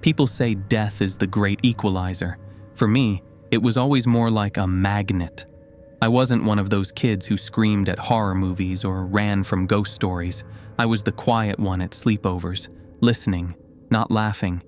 People say death is the great equalizer. For me, it was always more like a magnet. I wasn't one of those kids who screamed at horror movies or ran from ghost stories. I was the quiet one at sleepovers, listening, not laughing.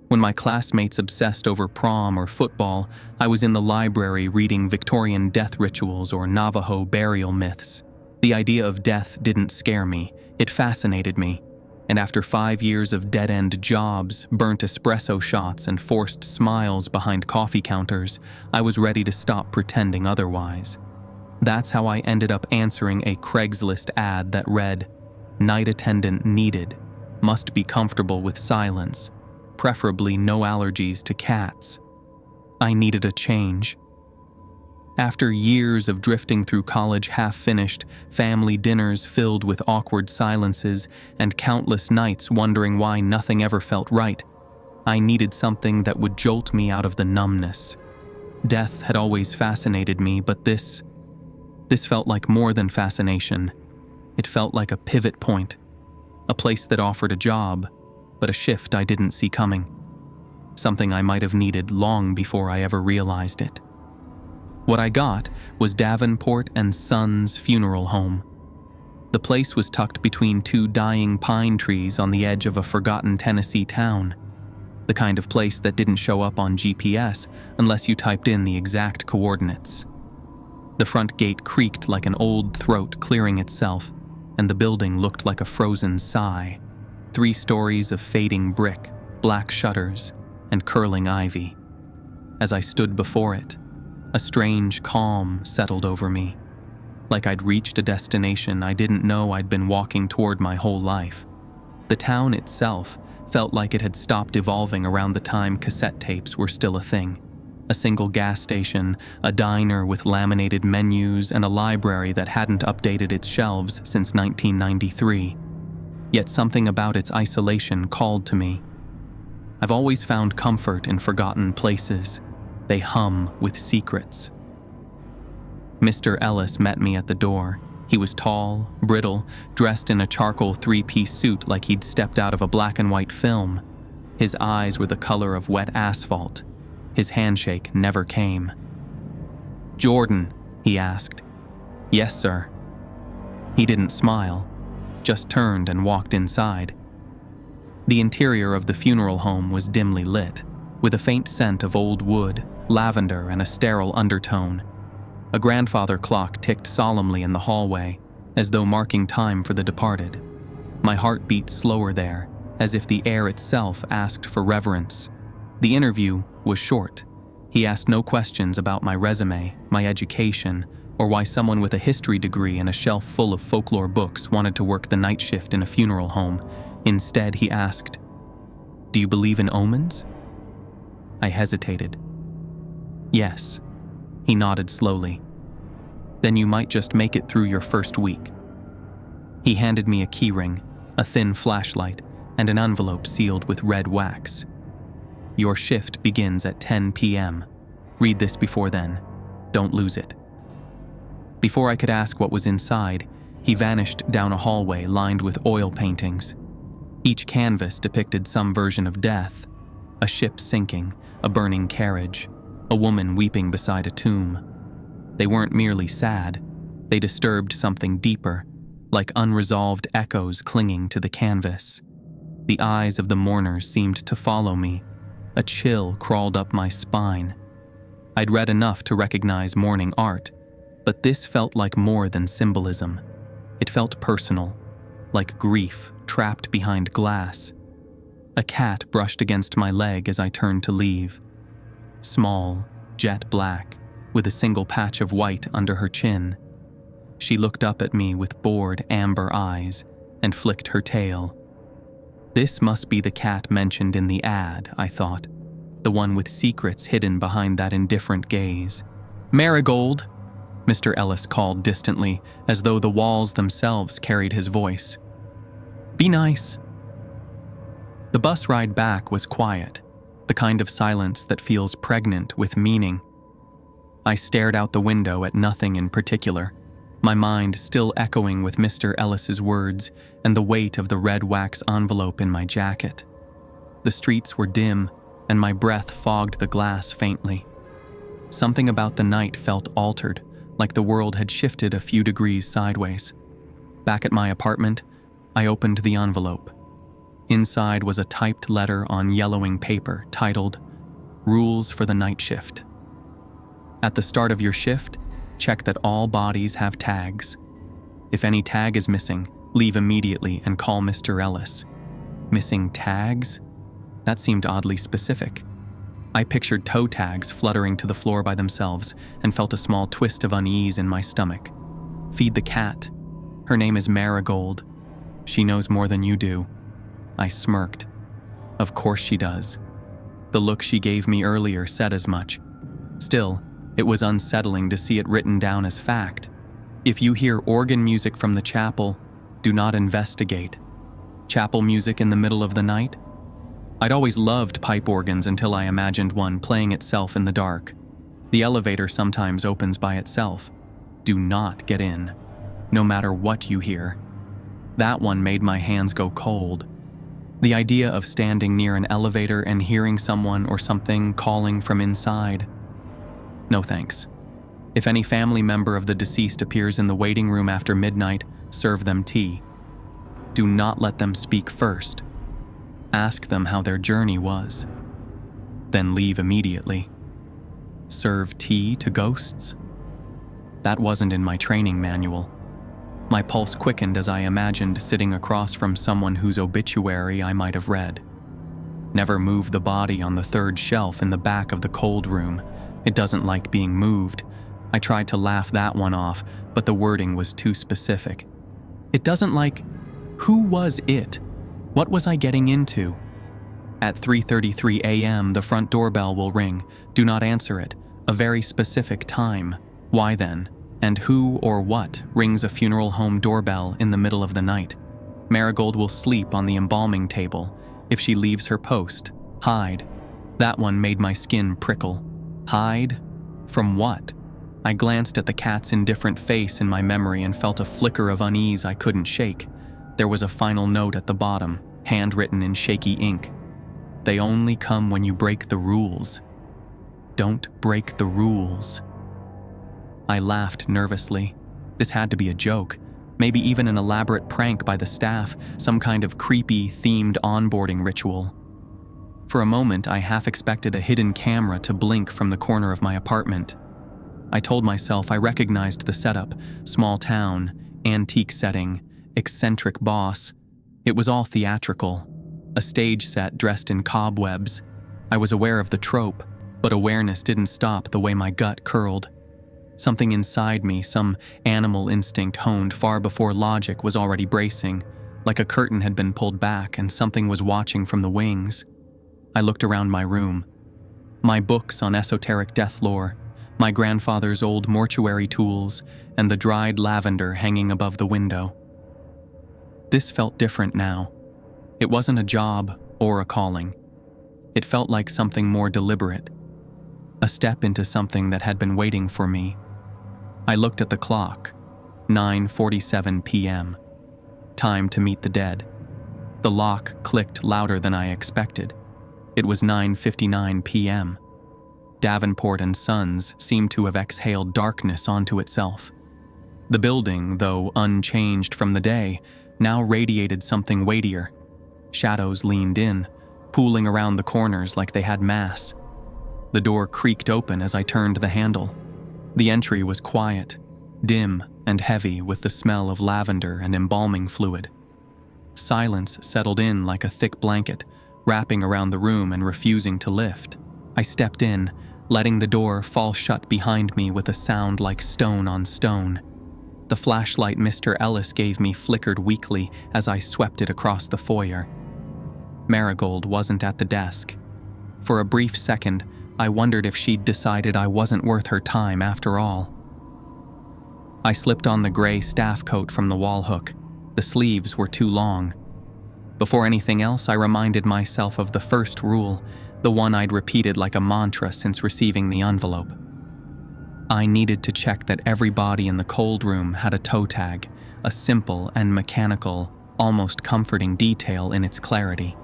When my classmates obsessed over prom or football, I was in the library reading Victorian death rituals or Navajo burial myths. The idea of death didn't scare me, it fascinated me. And after 5 years of dead-end jobs, burnt espresso shots, and forced smiles behind coffee counters, I was ready to stop pretending otherwise. That's how I ended up answering a Craigslist ad that read, "Night attendant needed, must be comfortable with silence, preferably no allergies to cats." I needed a change. After years of drifting through college half-finished, family dinners filled with awkward silences, and countless nights wondering why nothing ever felt right, I needed something that would jolt me out of the numbness. Death had always fascinated me, but this felt like more than fascination. It felt like a pivot point, a place that offered a job, but a shift I didn't see coming. Something I might have needed long before I ever realized it. What I got was Davenport and Sons Funeral Home. The place was tucked between 2 dying pine trees on the edge of a forgotten Tennessee town. The kind of place that didn't show up on GPS unless you typed in the exact coordinates. The front gate creaked like an old throat clearing itself, and the building looked like a frozen sigh. 3 stories of fading brick, black shutters, and curling ivy. As I stood before it, a strange calm settled over me, like I'd reached a destination I didn't know I'd been walking toward my whole life. The town itself felt like it had stopped evolving around the time cassette tapes were still a thing. A single gas station, a diner with laminated menus, and a library that hadn't updated its shelves since 1993. Yet something about its isolation called to me. I've always found comfort in forgotten places. They hum with secrets. Mr. Ellis met me at the door. He was tall, brittle, dressed in a charcoal 3-piece suit like he'd stepped out of a black and white film. His eyes were the color of wet asphalt. His handshake never came. "Jordan," he asked. "Yes, sir." He didn't smile, just turned and walked inside. The interior of the funeral home was dimly lit, with a faint scent of old wood, lavender, and a sterile undertone. A grandfather clock ticked solemnly in the hallway, as though marking time for the departed. My heart beat slower there, as if the air itself asked for reverence. The interview was short. He asked no questions about my resume, my education, or why someone with a history degree and a shelf full of folklore books wanted to work the night shift in a funeral home. Instead, he asked, "Do you believe in omens?" I hesitated. "Yes." He nodded slowly. "Then you might just make it through your first week." He handed me a keyring, a thin flashlight, and an envelope sealed with red wax. "Your shift begins at 10 p.m. Read this before then. Don't lose it." Before I could ask what was inside, he vanished down a hallway lined with oil paintings. Each canvas depicted some version of death: a ship sinking, a burning carriage, a woman weeping beside a tomb. They weren't merely sad, they disturbed something deeper, like unresolved echoes clinging to the canvas. The eyes of the mourners seemed to follow me. A chill crawled up my spine. I'd read enough to recognize mourning art, but this felt like more than symbolism. It felt personal, like grief trapped behind glass. A cat brushed against my leg as I turned to leave. Small, jet black, with a single patch of white under her chin. She looked up at me with bored amber eyes and flicked her tail. This must be the cat mentioned in the ad, I thought, the one with secrets hidden behind that indifferent gaze. "Marigold!" Mr. Ellis called distantly, as though the walls themselves carried his voice. "Be nice." The bus ride back was quiet, the kind of silence that feels pregnant with meaning. I stared out the window at nothing in particular, my mind still echoing with Mr. Ellis's words and the weight of the red wax envelope in my jacket. The streets were dim, and my breath fogged the glass faintly. Something about the night felt altered, like the world had shifted a few degrees sideways. Back at my apartment, I opened the envelope. Inside was a typed letter on yellowing paper titled, "Rules for the Night Shift." At the start of your shift, check that all bodies have tags. If any tag is missing, leave immediately and call Mr. Ellis. Missing tags? That seemed oddly specific. I pictured toe tags fluttering to the floor by themselves and felt a small twist of unease in my stomach. Feed the cat. Her name is Marigold. She knows more than you do. I smirked. Of course she does. The look she gave me earlier said as much. Still, it was unsettling to see it written down as fact. If you hear organ music from the chapel, do not investigate. Chapel music in the middle of the night? I'd always loved pipe organs until I imagined one playing itself in the dark. The elevator sometimes opens by itself. Do not get in, no matter what you hear. That one made my hands go cold. The idea of standing near an elevator and hearing someone or something calling from inside. No thanks. If any family member of the deceased appears in the waiting room after midnight, serve them tea. Do not let them speak first. Ask them how their journey was. Then leave immediately. Serve tea to ghosts? That wasn't in my training manual. My pulse quickened as I imagined sitting across from someone whose obituary I might have read. Never move the body on the third shelf in the back of the cold room. It doesn't like being moved. I tried to laugh that one off, but the wording was too specific. It doesn't like... Who was it? What was I getting into? At 3:33 a.m., the front doorbell will ring. Do not answer it. A very specific time. Why then? And who or what rings a funeral home doorbell in the middle of the night? Marigold will sleep on the embalming table. If she leaves her post, hide. That one made my skin prickle. Hide? From what? I glanced at the cat's indifferent face in my memory and felt a flicker of unease I couldn't shake. There was a final note at the bottom, handwritten in shaky ink. They only come when you break the rules. Don't break the rules. I laughed nervously. This had to be a joke, maybe even an elaborate prank by the staff, some kind of creepy, themed onboarding ritual. For a moment, I half expected a hidden camera to blink from the corner of my apartment. I told myself I recognized the setup: small town, antique setting, eccentric boss. It was all theatrical, a stage set dressed in cobwebs. I was aware of the trope, but awareness didn't stop the way my gut curled. Something inside me, some animal instinct honed far before logic, was already bracing, like a curtain had been pulled back and something was watching from the wings. I looked around my room. My books on esoteric death lore, my grandfather's old mortuary tools, and the dried lavender hanging above the window. This felt different now. It wasn't a job or a calling. It felt like something more deliberate, a step into something that had been waiting for me. I looked at the clock, 9:47 p.m. Time to meet the dead. The lock clicked louder than I expected. It was 9:59 p.m. Davenport and Sons seemed to have exhaled darkness onto itself. The building, though unchanged from the day, now radiated something weightier. Shadows leaned in, pooling around the corners like they had mass. The door creaked open as I turned the handle. The entry was quiet, dim and heavy with the smell of lavender and embalming fluid. Silence settled in like a thick blanket, wrapping around the room and refusing to lift. I stepped in, letting the door fall shut behind me with a sound like stone on stone. The flashlight Mr. Ellis gave me flickered weakly as I swept it across the foyer. Marigold wasn't at the desk. For a brief second, I wondered if she'd decided I wasn't worth her time after all. I slipped on the gray staff coat from the wall hook. The sleeves were too long. Before anything else, I reminded myself of the first rule, the one I'd repeated like a mantra since receiving the envelope. I needed to check that every body in the cold room had a toe tag, a simple and mechanical, almost comforting detail in its clarity.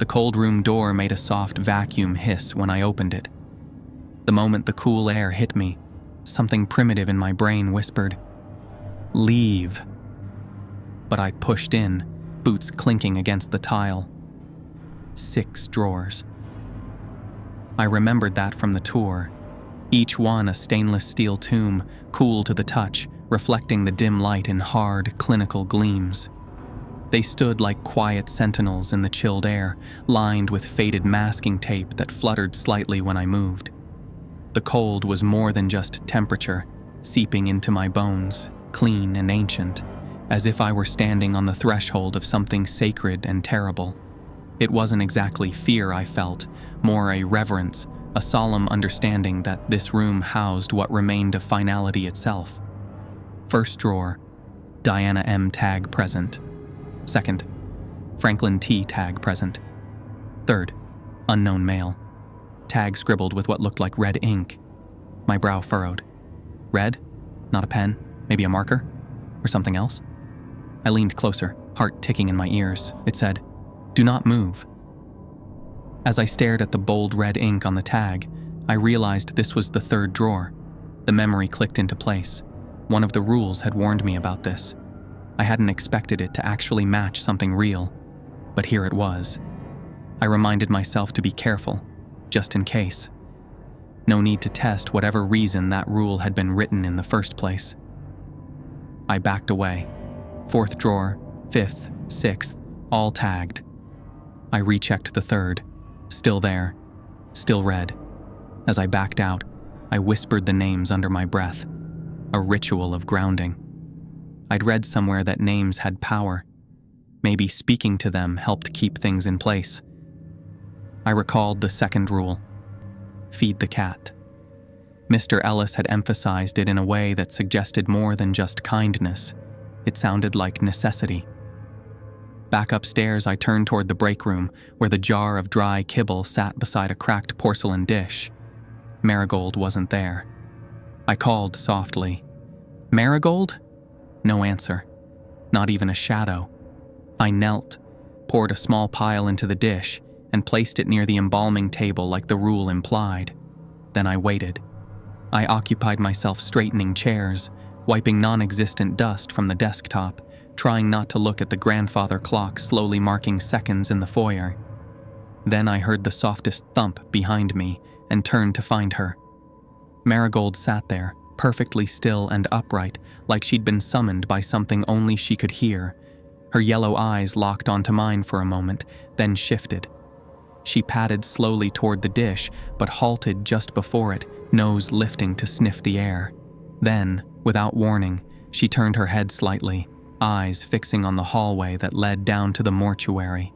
The cold room door made a soft vacuum hiss when I opened it. The moment the cool air hit me, something primitive in my brain whispered, "Leave." But I pushed in, boots clinking against the tile. 6 drawers. I remembered that from the tour, each one a stainless steel tomb, cool to the touch, reflecting the dim light in hard, clinical gleams. They stood like quiet sentinels in the chilled air, lined with faded masking tape that fluttered slightly when I moved. The cold was more than just temperature, seeping into my bones, clean and ancient, as if I were standing on the threshold of something sacred and terrible. It wasn't exactly fear I felt, more a reverence, a solemn understanding that this room housed what remained of finality itself. First drawer, Diana M. tag present. Second, Franklin T. tag present. Third, unknown male. Tag scribbled with what looked like red ink. My brow furrowed. Red? Not a pen? Maybe a marker? Or something else? I leaned closer, heart ticking in my ears. It said, "Do not move." As I stared at the bold red ink on the tag, I realized this was the third drawer. The memory clicked into place. One of the rules had warned me about this. I hadn't expected it to actually match something real, but here it was. I reminded myself to be careful, just in case. No need to test whatever reason that rule had been written in the first place. I backed away. 4th drawer, 5th, 6th, all tagged. I rechecked the 3rd. Still there. Still red. As I backed out, I whispered the names under my breath. A ritual of grounding. I'd read somewhere that names had power. Maybe speaking to them helped keep things in place. I recalled the 2nd rule. Feed the cat. Mr. Ellis had emphasized it in a way that suggested more than just kindness. It sounded like necessity. Back upstairs, I turned toward the break room, where the jar of dry kibble sat beside a cracked porcelain dish. Marigold wasn't there. I called softly, "Marigold?" No answer. Not even a shadow. I knelt, poured a small pile into the dish, and placed it near the embalming table like the rule implied. Then I waited. I occupied myself straightening chairs, wiping non-existent dust from the desktop, trying not to look at the grandfather clock slowly marking seconds in the foyer. Then I heard the softest thump behind me and turned to find her. Marigold sat there, perfectly still and upright, like she'd been summoned by something only she could hear. Her yellow eyes locked onto mine for a moment, then shifted. She padded slowly toward the dish, but halted just before it, nose lifting to sniff the air. Then, without warning, she turned her head slightly, eyes fixing on the hallway that led down to the mortuary.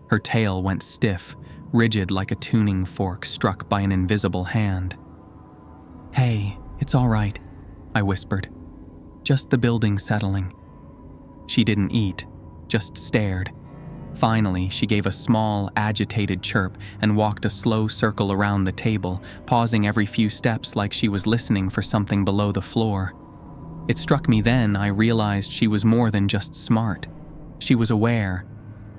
Her tail went stiff, rigid like a tuning fork struck by an invisible hand. "Hey, it's all right," I whispered. "Just the building settling." She didn't eat, just stared. Finally, she gave a small, agitated chirp and walked a slow circle around the table, pausing every few steps like she was listening for something below the floor. It struck me then I realized she was more than just smart. She was aware.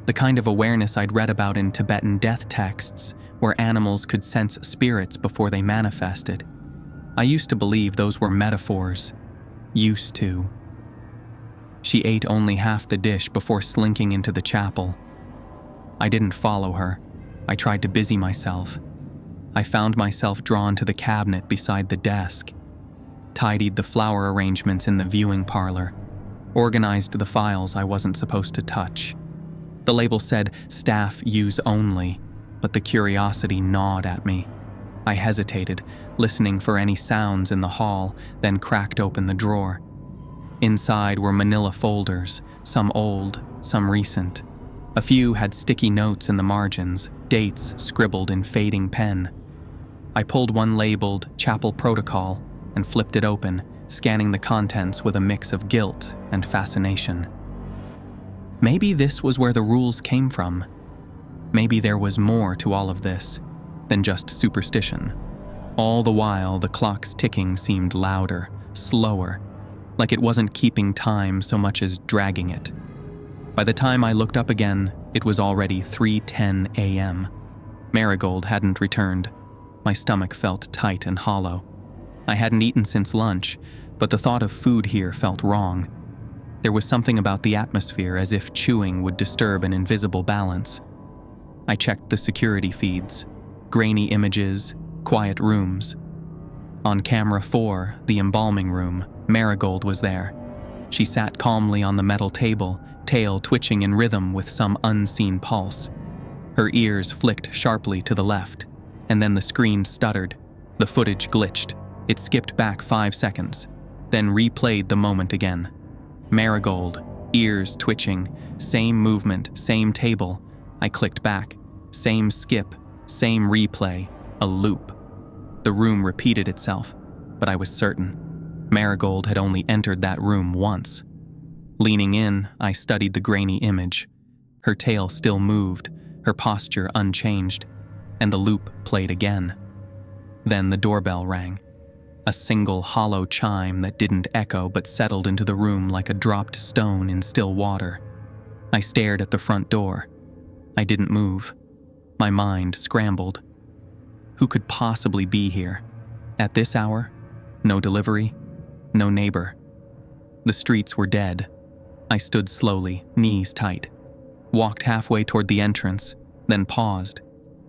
The kind of awareness I'd read about in Tibetan death texts, where animals could sense spirits before they manifested. I used to believe those were metaphors. Used to. She ate only half the dish before slinking into the chapel. I didn't follow her. I tried to busy myself. I found myself drawn to the cabinet beside the desk, tidied the flower arrangements in the viewing parlor, organized the files I wasn't supposed to touch. The label said, "Staff use only," but the curiosity gnawed at me. I hesitated, listening for any sounds in the hall, then cracked open the drawer. Inside were manila folders, some old, some recent. A few had sticky notes in the margins, dates scribbled in fading pen. I pulled one labeled Chapel Protocol and flipped it open, scanning the contents with a mix of guilt and fascination. Maybe this was where the rules came from. Maybe there was more to all of this than just superstition. All the while, the clock's ticking seemed louder, slower, like it wasn't keeping time so much as dragging it. By the time I looked up again, It was already 3:10 a.m. Marigold hadn't returned. My stomach felt tight and hollow. I hadn't eaten since lunch, but the thought of food here felt wrong. There was something about the atmosphere, as if chewing would disturb an invisible balance. I checked the security feeds. Grainy images, quiet rooms. On camera 4, the embalming room, Marigold was there. She sat calmly on the metal table, tail twitching in rhythm with some unseen pulse. Her ears flicked sharply to the left, and then the screen stuttered. The footage glitched. It skipped back 5 seconds, then replayed the moment again. Marigold, ears twitching, same movement, same table. I clicked back. Same skip, same replay, a loop. The room repeated itself, but I was certain. Marigold had only entered that room once. Leaning in, I studied the grainy image. Her tail still moved, her posture unchanged, and the loop played again. Then the doorbell rang. A single hollow chime that didn't echo but settled into the room like a dropped stone in still water. I stared at the front door. I didn't move. My mind scrambled. Who could possibly be here? At this hour? No delivery? No neighbor. The streets were dead. I stood slowly, knees tight. Walked halfway toward the entrance, then paused.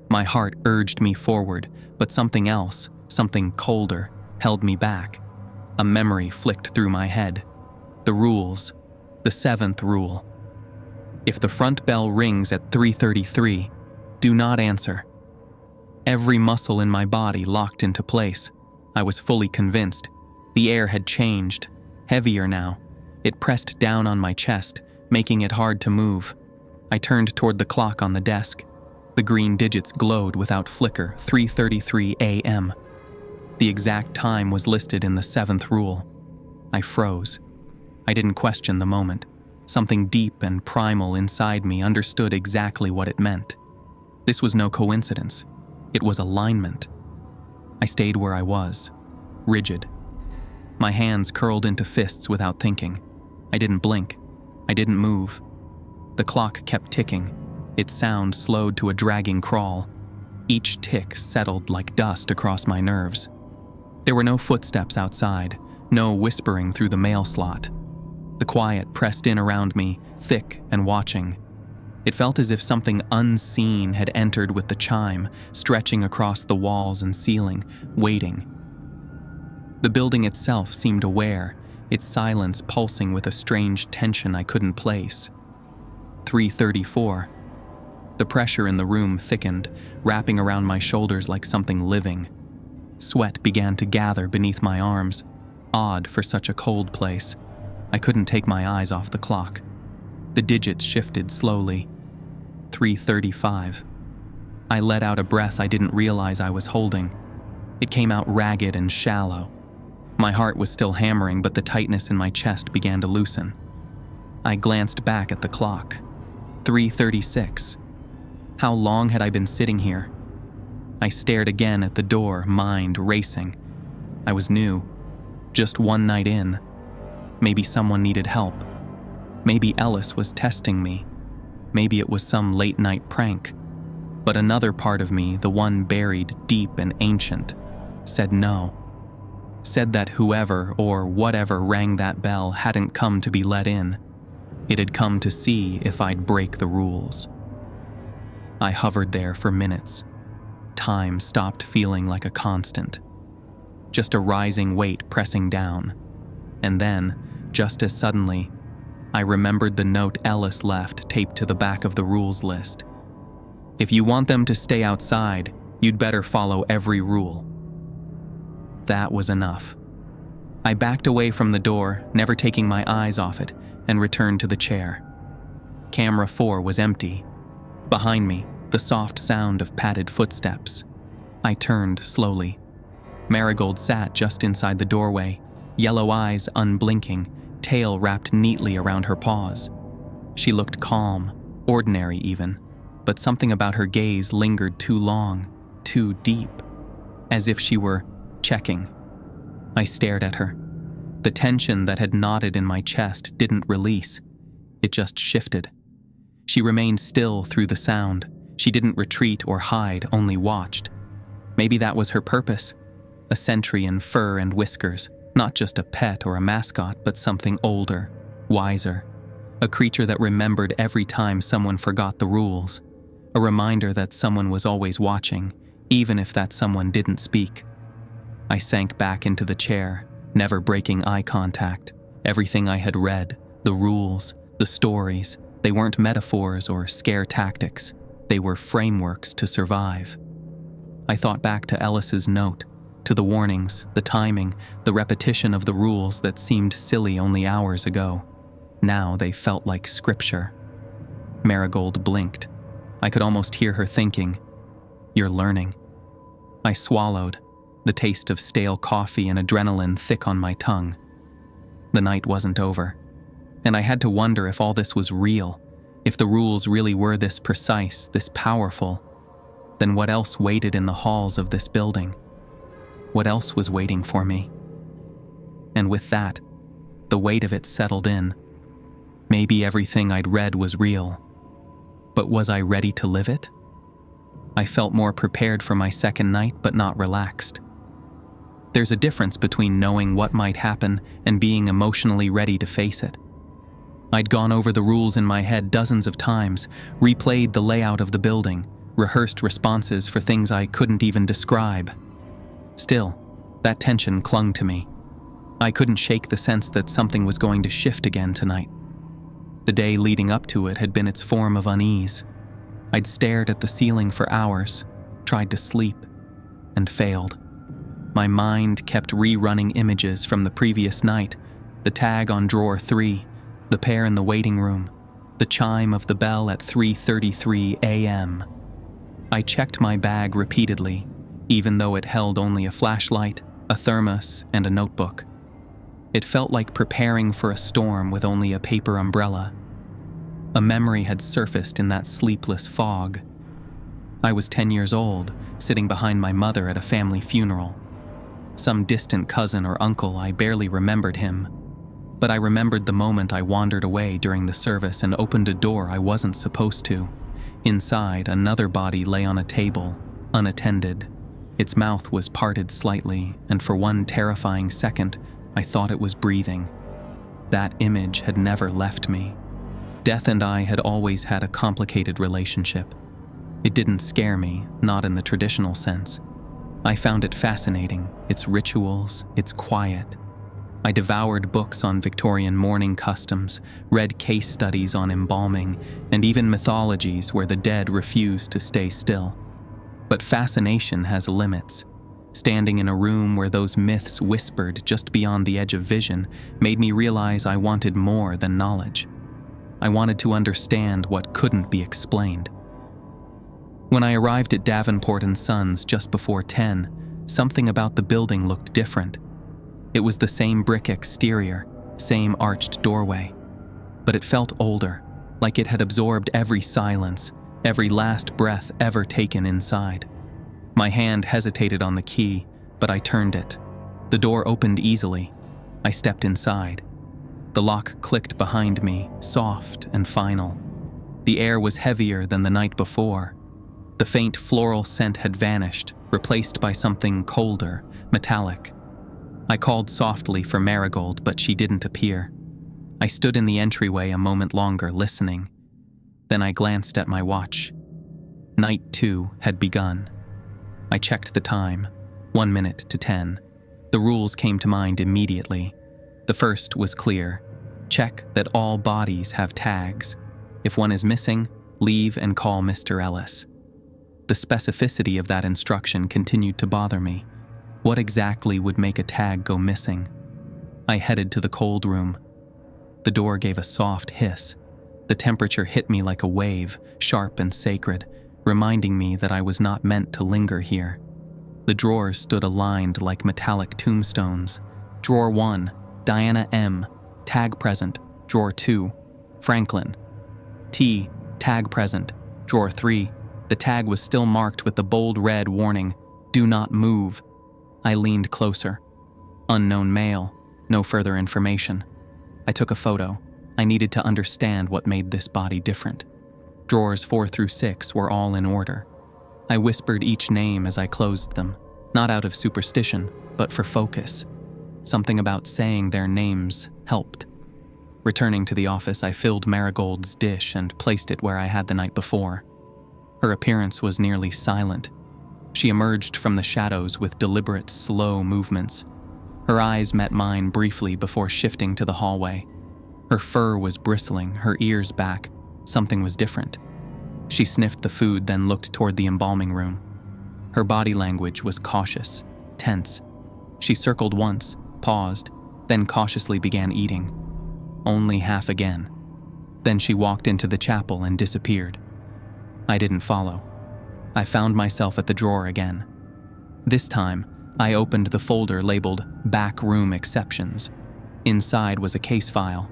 My heart urged me forward, but something else, something colder, held me back. A memory flicked through my head. The rules. The 7th rule. If the front bell rings at 3:33, do not answer. Every muscle in my body locked into place. I was fully convinced. The air had changed, heavier now. It pressed down on my chest, making it hard to move. I turned toward the clock on the desk. The green digits glowed without flicker, 3:33 a.m. The exact time was listed in the 7th rule. I froze. I didn't question the moment. Something deep and primal inside me understood exactly what it meant. This was no coincidence. It was alignment. I stayed where I was, rigid. My hands curled into fists without thinking. I didn't blink. I didn't move. The clock kept ticking. Its sound slowed to a dragging crawl. Each tick settled like dust across my nerves. There were no footsteps outside, no whispering through the mail slot. The quiet pressed in around me, thick and watching. It felt as if something unseen had entered with the chime, stretching across the walls and ceiling, waiting. The building itself seemed aware, its silence pulsing with a strange tension I couldn't place. 3:34. The pressure in the room thickened, wrapping around my shoulders like something living. Sweat began to gather beneath my arms, odd for such a cold place. I couldn't take my eyes off the clock. The digits shifted slowly. 3:35. I let out a breath I didn't realize I was holding. It came out ragged and shallow. My heart was still hammering, but the tightness in my chest began to loosen. I glanced back at the clock. 3:36. How long had I been sitting here? I stared again at the door, mind racing. I was new. Just one night in. Maybe someone needed help. Maybe Ellis was testing me. Maybe it was some late-night prank. But another part of me, the one buried deep and ancient, said no. Said that whoever or whatever rang that bell hadn't come to be let in. It had come to see if I'd break the rules. I hovered there for minutes. Time stopped feeling like a constant. Just a rising weight pressing down. And then, just as suddenly, I remembered the note Ellis left taped to the back of the rules list. If you want them to stay outside, you'd better follow every rule. That was enough. I backed away from the door, never taking my eyes off it, and returned to the chair. Camera 4 was empty. Behind me, the soft sound of padded footsteps. I turned slowly. Marigold sat just inside the doorway, yellow eyes unblinking, tail wrapped neatly around her paws. She looked calm, ordinary even, but something about her gaze lingered too long, too deep, as if she were checking. I stared at her. The tension that had knotted in my chest didn't release. It just shifted. She remained still through the sound. She didn't retreat or hide, only watched. Maybe that was her purpose. A sentry in fur and whiskers, not just a pet or a mascot, but something older, wiser. A creature that remembered every time someone forgot the rules. A reminder that someone was always watching, even if that someone didn't speak. I sank back into the chair, never breaking eye contact. Everything I had read, the rules, the stories, they weren't metaphors or scare tactics. They were frameworks to survive. I thought back to Ellis's note, to the warnings, the timing, the repetition of the rules that seemed silly only hours ago. Now they felt like scripture. Marigold blinked. I could almost hear her thinking, "You're learning." I swallowed, the taste of stale coffee and adrenaline thick on my tongue. The night wasn't over, and I had to wonder if all this was real, if the rules really were this precise, this powerful. Then what else waited in the halls of this building? What else was waiting for me? And with that, the weight of it settled in. Maybe everything I'd read was real. But was I ready to live it? I felt more prepared for my second night, but not relaxed. There's a difference between knowing what might happen and being emotionally ready to face it. I'd gone over the rules in my head dozens of times, replayed the layout of the building, rehearsed responses for things I couldn't even describe. Still, that tension clung to me. I couldn't shake the sense that something was going to shift again tonight. The day leading up to it had been its form of unease. I'd stared at the ceiling for hours, tried to sleep, and failed. My mind kept rerunning images from the previous night, the tag on drawer 3, the pair in the waiting room, the chime of the bell at 3:33 a.m. I checked my bag repeatedly, even though it held only a flashlight, a thermos, and a notebook. It felt like preparing for a storm with only a paper umbrella. A memory had surfaced in that sleepless fog. I was 10 years old, sitting behind my mother at a family funeral. Some distant cousin or uncle, I barely remembered him. But I remembered the moment I wandered away during the service and opened a door I wasn't supposed to. Inside, another body lay on a table, unattended. Its mouth was parted slightly, and for one terrifying second, I thought it was breathing. That image had never left me. Death and I had always had a complicated relationship. It didn't scare me, not in the traditional sense. I found it fascinating, its rituals, its quiet. I devoured books on Victorian mourning customs, read case studies on embalming, and even mythologies where the dead refused to stay still. But fascination has limits. Standing in a room where those myths whispered just beyond the edge of vision made me realize I wanted more than knowledge. I wanted to understand what couldn't be explained. When I arrived at Davenport & Sons just before 10, something about the building looked different. It was the same brick exterior, same arched doorway, but it felt older, like it had absorbed every silence, every last breath ever taken inside. My hand hesitated on the key, but I turned it. The door opened easily. I stepped inside. The lock clicked behind me, soft and final. The air was heavier than the night before. The faint floral scent had vanished, replaced by something colder, metallic. I called softly for Marigold, but she didn't appear. I stood in the entryway a moment longer, listening. Then I glanced at my watch. Night 2 had begun. I checked the time, 1 minute to 10. The rules came to mind immediately. The first was clear. Check that all bodies have tags. If one is missing, leave and call Mr. Ellis. The specificity of that instruction continued to bother me. What exactly would make a tag go missing? I headed to the cold room. The door gave a soft hiss. The temperature hit me like a wave, sharp and sacred, reminding me that I was not meant to linger here. The drawers stood aligned like metallic tombstones. Drawer 1, Diana M., tag present. Drawer 2, Franklin. T, tag present. Drawer 3, the tag was still marked with the bold red warning, "Do not move." I leaned closer. Unknown male, no further information. I took a photo. I needed to understand what made this body different. Drawers 4 through 6 were all in order. I whispered each name as I closed them, not out of superstition, but for focus. Something about saying their names helped. Returning to the office, I filled Marigold's dish and placed it where I had the night before. Her appearance was nearly silent. She emerged from the shadows with deliberate, slow movements. Her eyes met mine briefly before shifting to the hallway. Her fur was bristling, her ears back. Something was different. She sniffed the food, then looked toward the embalming room. Her body language was cautious, tense. She circled once, paused, then cautiously began eating. Only half again. Then she walked into the chapel and disappeared. I didn't follow. I found myself at the drawer again. This time, I opened the folder labeled Back Room Exceptions. Inside was a case file.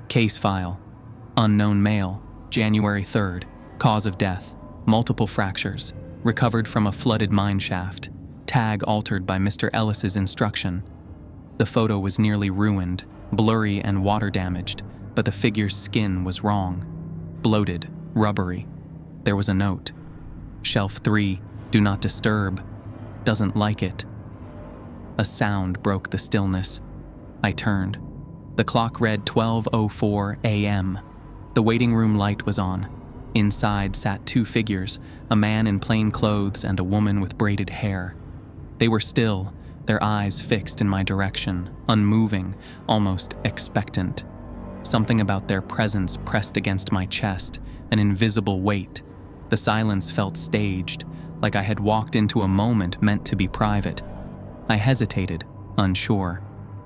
Case file. Unknown male, January 3rd. Cause of death. Multiple fractures. Recovered from a flooded mine shaft. Tag altered by Mr. Ellis's instruction. The photo was nearly ruined, blurry and water damaged, but the figure's skin was wrong. Bloated, rubbery. There was a note. Shelf 3, do not disturb. Doesn't like it. A sound broke the stillness. I turned. The clock read 12:04 a.m. The waiting room light was on. Inside sat two figures, a man in plain clothes and a woman with braided hair. They were still, their eyes fixed in my direction, unmoving, almost expectant. Something about their presence pressed against my chest, an invisible weight. The silence felt staged, like I had walked into a moment meant to be private. I hesitated, unsure.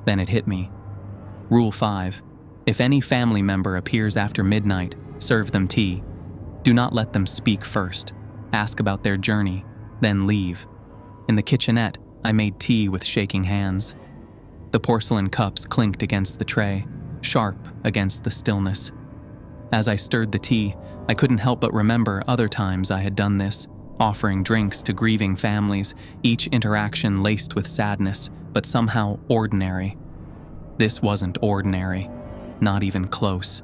Then it hit me. Rule 5. If any family member appears after midnight, serve them tea. Do not let them speak first. Ask about their journey, then leave. In the kitchenette, I made tea with shaking hands. The porcelain cups clinked against the tray, sharp against the stillness. As I stirred the tea, I couldn't help but remember other times I had done this, offering drinks to grieving families, each interaction laced with sadness, but somehow ordinary. This wasn't ordinary, not even close.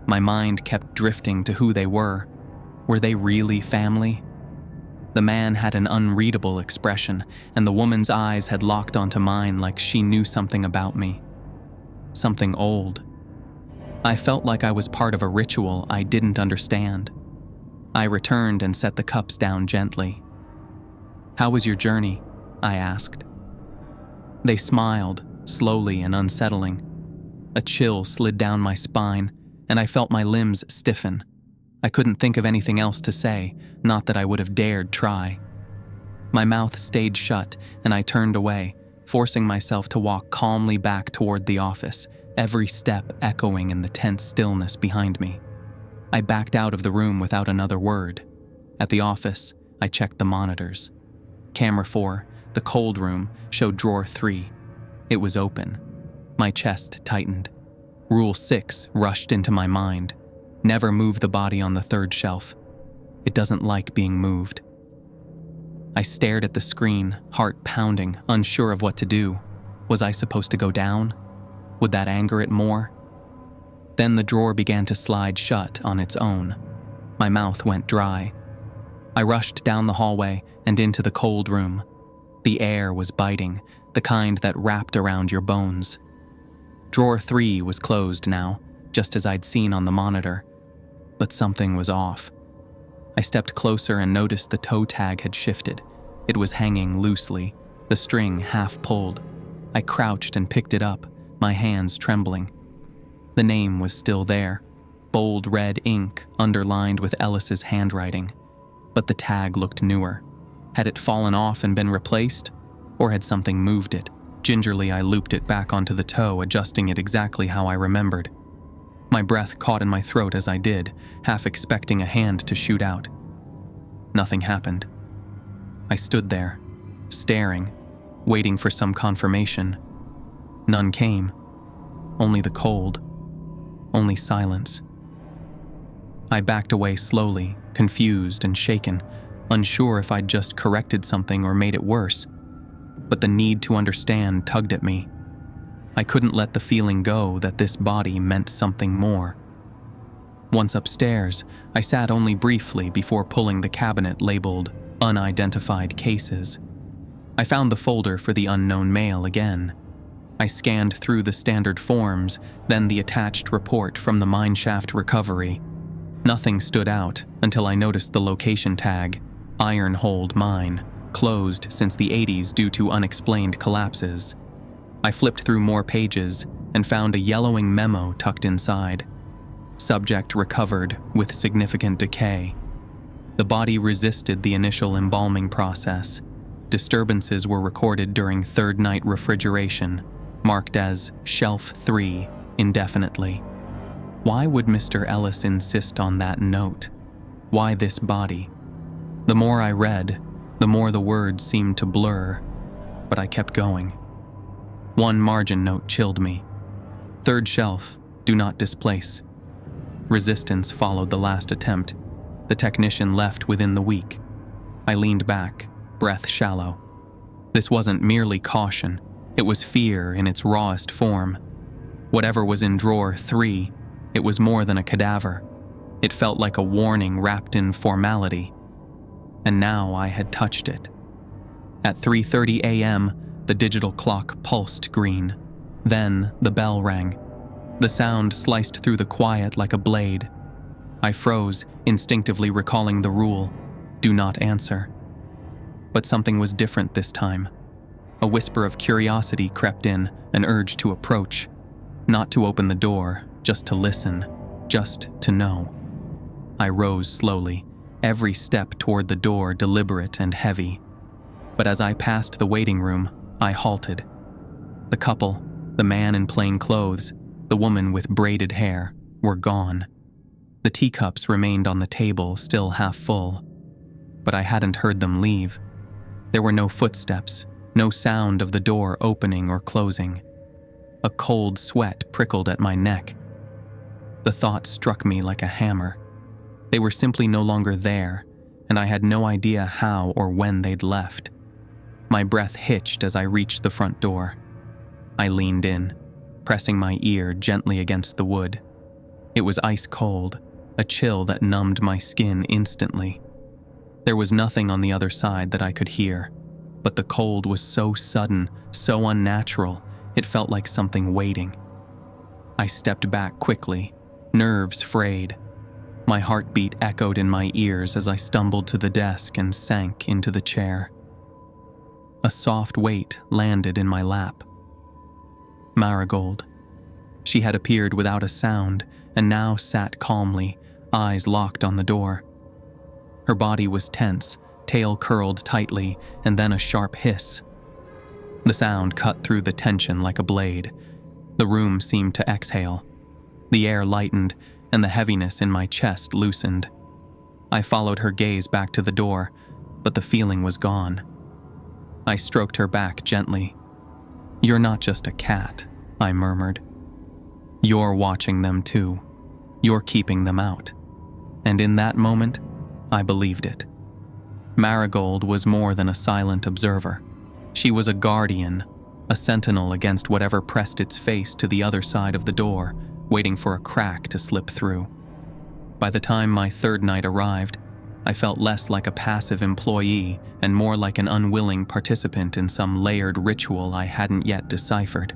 My mind kept drifting to who they were. Were they really family? The man had an unreadable expression, and the woman's eyes had locked onto mine like she knew something about me. Something old. I felt like I was part of a ritual I didn't understand. I returned and set the cups down gently. "How was your journey?" I asked. They smiled, slowly and unsettling. A chill slid down my spine, and I felt my limbs stiffen. I couldn't think of anything else to say, not that I would have dared try. My mouth stayed shut, and I turned away, forcing myself to walk calmly back toward the office, every step echoing in the tense stillness behind me. I backed out of the room without another word. At the office, I checked the monitors. Camera 4, the cold room, showed drawer 3. It was open. My chest tightened. Rule 6 rushed into my mind. Never move the body on the third shelf. It doesn't like being moved. I stared at the screen, heart pounding, unsure of what to do. Was I supposed to go down? Would that anger it more? Then the drawer began to slide shut on its own. My mouth went dry. I rushed down the hallway and into the cold room. The air was biting, the kind that wrapped around your bones. Drawer 3 was closed now, just as I'd seen on the monitor. But something was off. I stepped closer and noticed the toe tag had shifted. It was hanging loosely, the string half pulled. I crouched and picked it up, my hands trembling. The name was still there, bold red ink underlined with Ellis's handwriting. But the tag looked newer. Had it fallen off and been replaced? Or had something moved it? Gingerly, I looped it back onto the toe, adjusting it exactly how I remembered. My breath caught in my throat as I did, half expecting a hand to shoot out. Nothing happened. I stood there, staring, waiting for some confirmation. None came. Only the cold. Only silence. I backed away slowly, confused and shaken, unsure if I'd just corrected something or made it worse. But the need to understand tugged at me. I couldn't let the feeling go that this body meant something more. Once upstairs, I sat only briefly before pulling the cabinet labeled unidentified cases. I found the folder for the unknown mail again. I scanned through the standard forms, then the attached report from the mineshaft recovery. Nothing stood out until I noticed the location tag, Ironhold Mine, closed since the 80s due to unexplained collapses. I flipped through more pages and found a yellowing memo tucked inside. Subject recovered with significant decay. The body resisted the initial embalming process. Disturbances were recorded during third night refrigeration, marked as Shelf 3 indefinitely. Why would Mr. Ellis insist on that note? Why this body? The more I read, the more the words seemed to blur, but I kept going. One margin note chilled me. Third shelf, do not displace. Resistance followed the last attempt. The technician left within the week. I leaned back, breath shallow. This wasn't merely caution, it was fear in its rawest form. Whatever was in drawer 3, it was more than a cadaver. It felt like a warning wrapped in formality. And now I had touched it. At 3:30 a.m., the digital clock pulsed green. Then the bell rang. The sound sliced through the quiet like a blade. I froze, instinctively recalling the rule, do not answer. But something was different this time. A whisper of curiosity crept in, an urge to approach. Not to open the door, just to listen, just to know. I rose slowly, every step toward the door deliberate and heavy. But as I passed the waiting room, I halted. The couple, the man in plain clothes, the woman with braided hair, were gone. The teacups remained on the table, still half full. But I hadn't heard them leave. There were no footsteps, no sound of the door opening or closing. A cold sweat prickled at my neck. The thought struck me like a hammer. They were simply no longer there, and I had no idea how or when they'd left. My breath hitched as I reached the front door. I leaned in, pressing my ear gently against the wood. It was ice cold, a chill that numbed my skin instantly. There was nothing on the other side that I could hear, but the cold was so sudden, so unnatural, it felt like something waiting. I stepped back quickly, nerves frayed. My heartbeat echoed in my ears as I stumbled to the desk and sank into the chair. A soft weight landed in my lap. Marigold. She had appeared without a sound and now sat calmly, eyes locked on the door. Her body was tense, tail curled tightly, and then a sharp hiss. The sound cut through the tension like a blade. The room seemed to exhale. The air lightened, and the heaviness in my chest loosened. I followed her gaze back to the door, but the feeling was gone. I stroked her back gently. "You're not just a cat," I murmured. "You're watching them too. You're keeping them out." And in that moment, I believed it. Marigold was more than a silent observer. She was a guardian, a sentinel against whatever pressed its face to the other side of the door, waiting for a crack to slip through. By the time my third night arrived, I felt less like a passive employee and more like an unwilling participant in some layered ritual I hadn't yet deciphered.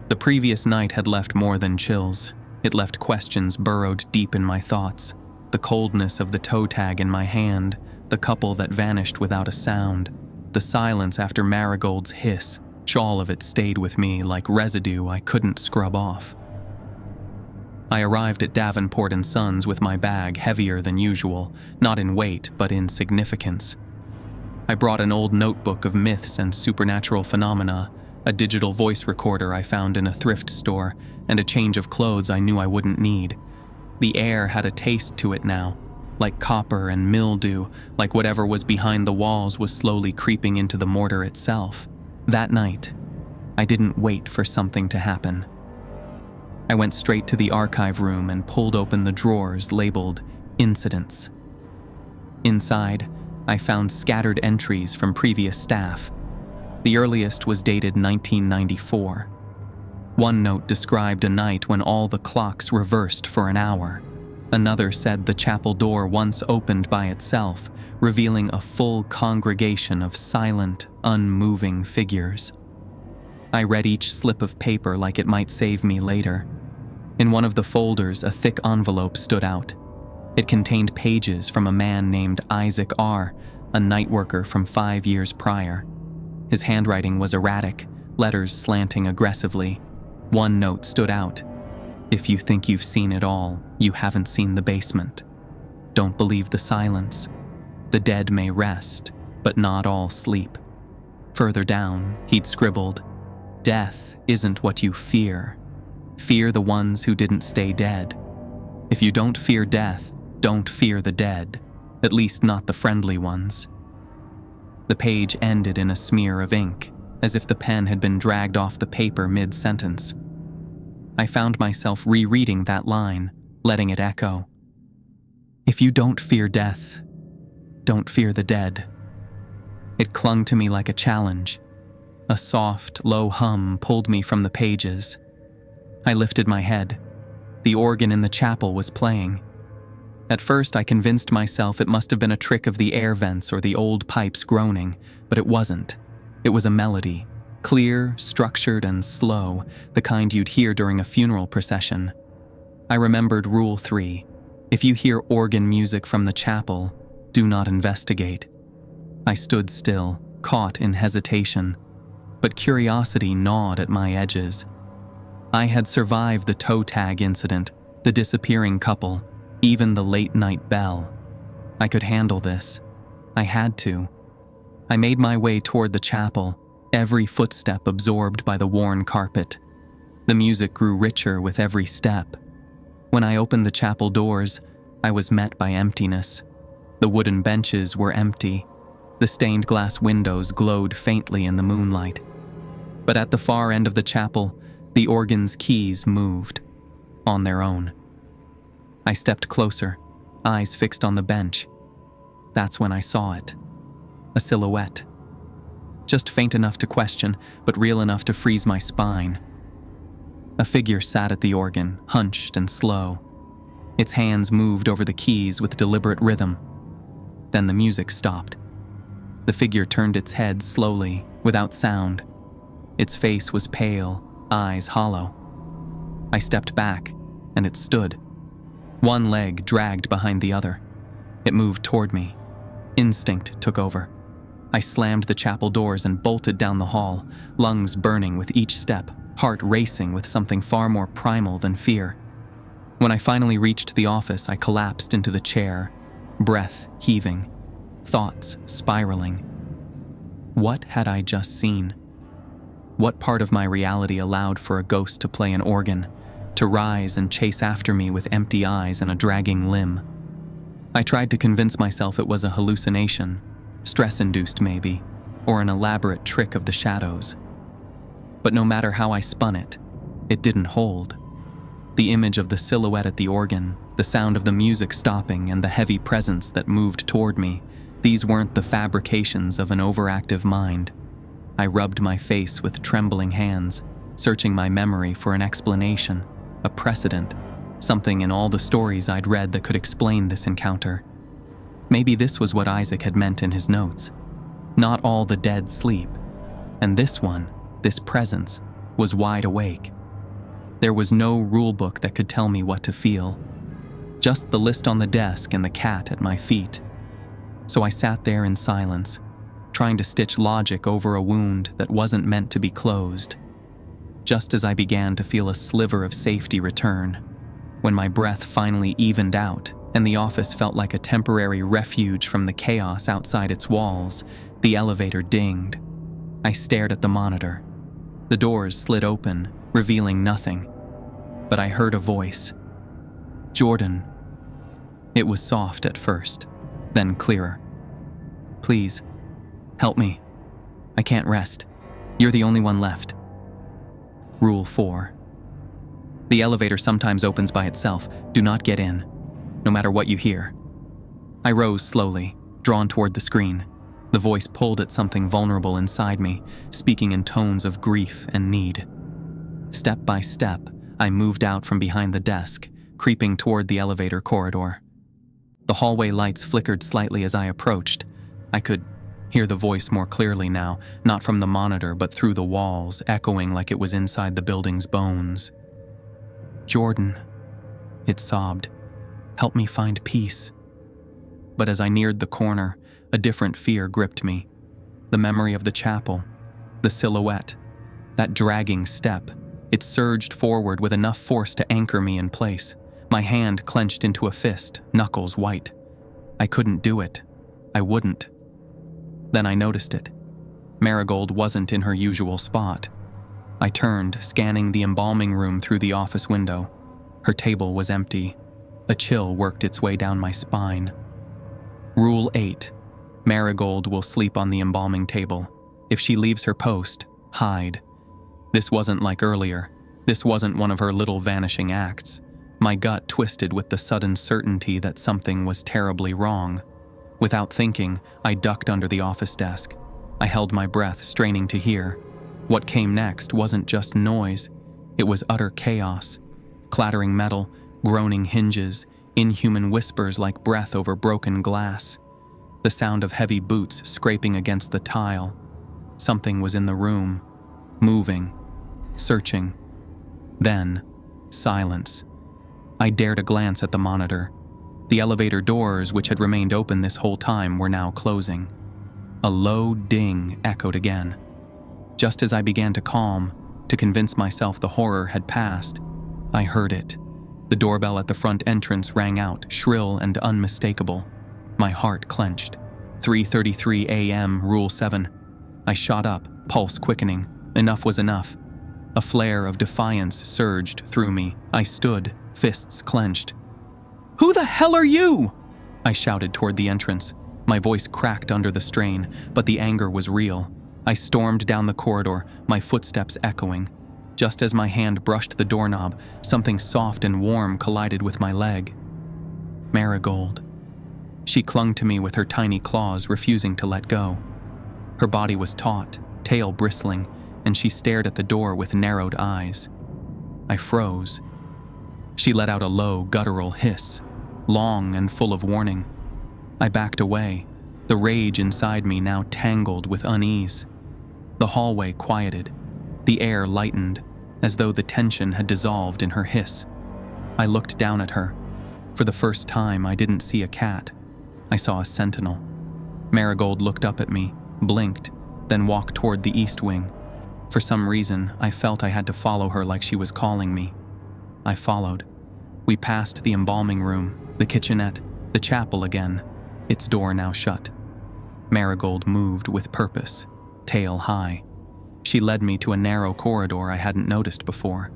The previous night had left more than chills. It left questions burrowed deep in my thoughts. The coldness of the toe tag in my hand, the couple that vanished without a sound, the silence after Marigold's hiss, all of it stayed with me like residue I couldn't scrub off. I arrived at Davenport & Sons with my bag heavier than usual, not in weight but in significance. I brought an old notebook of myths and supernatural phenomena, a digital voice recorder I found in a thrift store, and a change of clothes I knew I wouldn't need. The air had a taste to it now, like copper and mildew, like whatever was behind the walls was slowly creeping into the mortar itself. That night, I didn't wait for something to happen. I went straight to the archive room and pulled open the drawers labeled Incidents. Inside, I found scattered entries from previous staff. The earliest was dated 1994. One note described a night when all the clocks reversed for an hour. Another said the chapel door once opened by itself, revealing a full congregation of silent, unmoving figures. I read each slip of paper like it might save me later. In one of the folders, a thick envelope stood out. It contained pages from a man named Isaac R., a night worker from 5 years prior. His handwriting was erratic, letters slanting aggressively. One note stood out. "If you think you've seen it all, you haven't seen the basement. Don't believe the silence. The dead may rest, but not all sleep." Further down, he'd scribbled, "Death isn't what you fear. Fear the ones who didn't stay dead. If you don't fear death, don't fear the dead, at least not the friendly ones." The page ended in a smear of ink, as if the pen had been dragged off the paper mid-sentence. I found myself rereading that line, letting it echo. "If you don't fear death, don't fear the dead." It clung to me like a challenge. A soft, low hum pulled me from the pages. I lifted my head. The organ in the chapel was playing. At first, I convinced myself it must have been a trick of the air vents or the old pipes groaning, but it wasn't. It was a melody, clear, structured, and slow, the kind you'd hear during a funeral procession. I remembered Rule 3. If you hear organ music from the chapel, do not investigate. I stood still, caught in hesitation, but curiosity gnawed at my edges. I had survived the toe tag incident, the disappearing couple, even the late-night bell. I could handle this. I had to. I made my way toward the chapel, every footstep absorbed by the worn carpet. The music grew richer with every step. When I opened the chapel doors, I was met by emptiness. The wooden benches were empty. The stained glass windows glowed faintly in the moonlight. But at the far end of the chapel, the organ's keys moved, on their own. I stepped closer, eyes fixed on the bench. That's when I saw it. A silhouette. Just faint enough to question, but real enough to freeze my spine. A figure sat at the organ, hunched and slow. Its hands moved over the keys with deliberate rhythm. Then the music stopped. The figure turned its head slowly, without sound. Its face was pale, eyes hollow. I stepped back, and it stood. One leg dragged behind the other. It moved toward me. Instinct took over. I slammed the chapel doors and bolted down the hall, lungs burning with each step, heart racing with something far more primal than fear. When I finally reached the office, I collapsed into the chair, breath heaving, thoughts spiraling. What had I just seen? What part of my reality allowed for a ghost to play an organ, to rise and chase after me with empty eyes and a dragging limb? I tried to convince myself it was a hallucination, stress-induced maybe, or an elaborate trick of the shadows. But no matter how I spun it, it didn't hold. The image of the silhouette at the organ, the sound of the music stopping, and the heavy presence that moved toward me, these weren't the fabrications of an overactive mind. I rubbed my face with trembling hands, searching my memory for an explanation, a precedent, something in all the stories I'd read that could explain this encounter. Maybe this was what Isaac had meant in his notes. Not all the dead sleep. And this one, this presence, was wide awake. There was no rule book that could tell me what to feel. Just the list on the desk and the cat at my feet. So I sat there in silence, trying to stitch logic over a wound that wasn't meant to be closed. Just as I began to feel a sliver of safety return, when my breath finally evened out and the office felt like a temporary refuge from the chaos outside its walls, the elevator dinged. I stared at the monitor. The doors slid open, revealing nothing. But I heard a voice. "Jordan." It was soft at first, then clearer. "Please, help me. I can't rest. You're the only one left." Rule 4. The elevator sometimes opens by itself. Do not get in, no matter what you hear. I rose slowly, drawn toward the screen. The voice pulled at something vulnerable inside me, speaking in tones of grief and need. Step by step, I moved out from behind the desk, creeping toward the elevator corridor. The hallway lights flickered slightly as I approached. I could hear the voice more clearly now, not from the monitor but through the walls, echoing like it was inside the building's bones. "Jordan," it sobbed, "help me find peace." But as I neared the corner, a different fear gripped me. The memory of the chapel, the silhouette, that dragging step. It surged forward with enough force to anchor me in place. My hand clenched into a fist, knuckles white. I couldn't do it. I wouldn't. Then I noticed it. Marigold wasn't in her usual spot. I turned, scanning the embalming room through the office window. Her table was empty. A chill worked its way down my spine. Rule 8. Marigold will sleep on the embalming table. If she leaves her post, hide. This wasn't like earlier. This wasn't one of her little vanishing acts. My gut twisted with the sudden certainty that something was terribly wrong. Without thinking, I ducked under the office desk. I held my breath, straining to hear. What came next wasn't just noise. It was utter chaos. Clattering metal, groaning hinges, inhuman whispers like breath over broken glass. The sound of heavy boots scraping against the tile. Something was in the room, moving, searching. Then, silence. I dared a glance at the monitor. The elevator doors, which had remained open this whole time, were now closing. A low ding echoed again. Just as I began to calm, to convince myself the horror had passed, I heard it. The doorbell at the front entrance rang out, shrill and unmistakable. My heart clenched. 3:33 a.m., Rule 7. I shot up, pulse quickening. Enough was enough. A flare of defiance surged through me. I stood, fists clenched. "Who the hell are you?" I shouted toward the entrance. My voice cracked under the strain, but the anger was real. I stormed down the corridor, my footsteps echoing. Just as my hand brushed the doorknob, something soft and warm collided with my leg. Marigold. She clung to me with her tiny claws, refusing to let go. Her body was taut, tail bristling, and she stared at the door with narrowed eyes. I froze. She let out a low, guttural hiss, long and full of warning. I backed away, the rage inside me now tangled with unease. The hallway quieted. The air lightened, as though the tension had dissolved in her hiss. I looked down at her. For the first time, I didn't see a cat. I saw a sentinel. Marigold looked up at me, blinked, then walked toward the east wing. For some reason, I felt I had to follow her like she was calling me. I followed. We passed the embalming room, the kitchenette, the chapel again, its door now shut. Marigold moved with purpose, tail high. She led me to a narrow corridor I hadn't noticed before.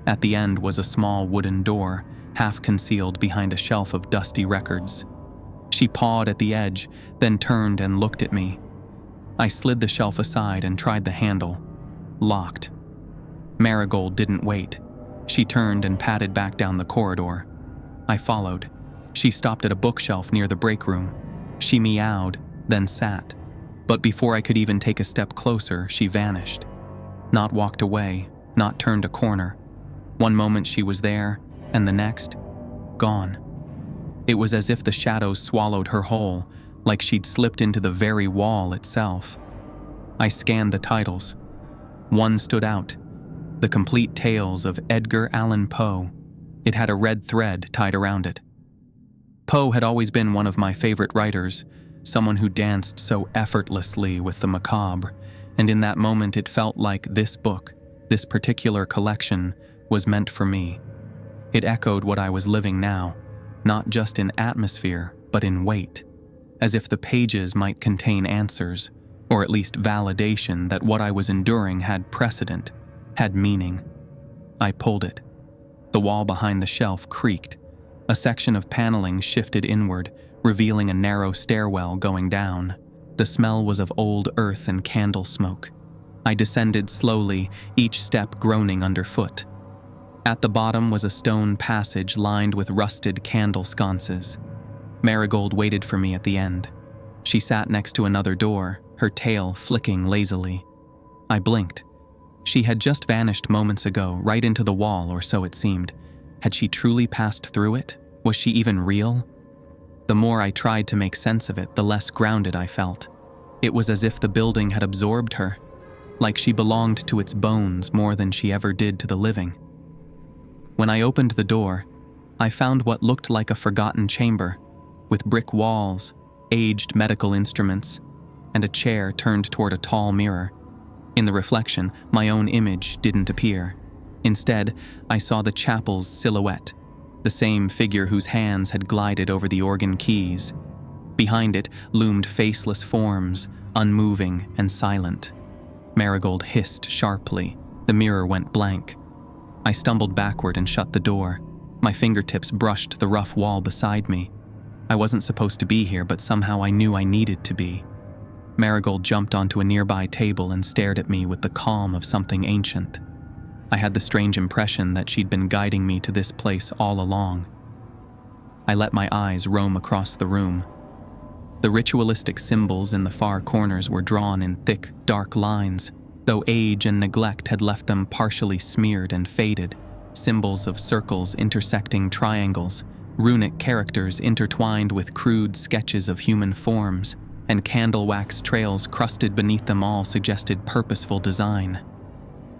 At the end was a small wooden door, half concealed behind a shelf of dusty records. She pawed at the edge, then turned and looked at me. I slid the shelf aside and tried the handle. Locked. Marigold didn't wait. She turned and padded back down the corridor. I followed. She stopped at a bookshelf near the break room. She meowed, then sat. But before I could even take a step closer, she vanished. Not walked away, not turned a corner. One moment she was there, and the next, gone. It was as if the shadows swallowed her whole, like she'd slipped into the very wall itself. I scanned the titles. One stood out. The Complete Tales of Edgar Allan Poe. It had a red thread tied around it. Poe had always been one of my favorite writers, someone who danced so effortlessly with the macabre, and in that moment it felt like this book, this particular collection, was meant for me. It echoed what I was living now, not just in atmosphere, but in weight, as if the pages might contain answers, or at least validation that what I was enduring had precedent, had meaning. I pulled it. The wall behind the shelf creaked. A section of paneling shifted inward, revealing a narrow stairwell going down. The smell was of old earth and candle smoke. I descended slowly, each step groaning underfoot. At the bottom was a stone passage lined with rusted candle sconces. Marigold waited for me at the end. She sat next to another door, her tail flicking lazily. I blinked. She had just vanished moments ago, right into the wall, or so it seemed. Had she truly passed through it? Was she even real? The more I tried to make sense of it, the less grounded I felt. It was as if the building had absorbed her, like she belonged to its bones more than she ever did to the living. When I opened the door, I found what looked like a forgotten chamber, with brick walls, aged medical instruments, and a chair turned toward a tall mirror. In the reflection, my own image didn't appear. Instead, I saw the chapel's silhouette, the same figure whose hands had glided over the organ keys. Behind it loomed faceless forms, unmoving and silent. Marigold hissed sharply. The mirror went blank. I stumbled backward and shut the door. My fingertips brushed the rough wall beside me. I wasn't supposed to be here, but somehow I knew I needed to be. Marigold jumped onto a nearby table and stared at me with the calm of something ancient. I had the strange impression that she'd been guiding me to this place all along. I let my eyes roam across the room. The ritualistic symbols in the far corners were drawn in thick, dark lines, though age and neglect had left them partially smeared and faded. Symbols of circles intersecting triangles, runic characters intertwined with crude sketches of human forms, and candle wax trails crusted beneath them all suggested purposeful design.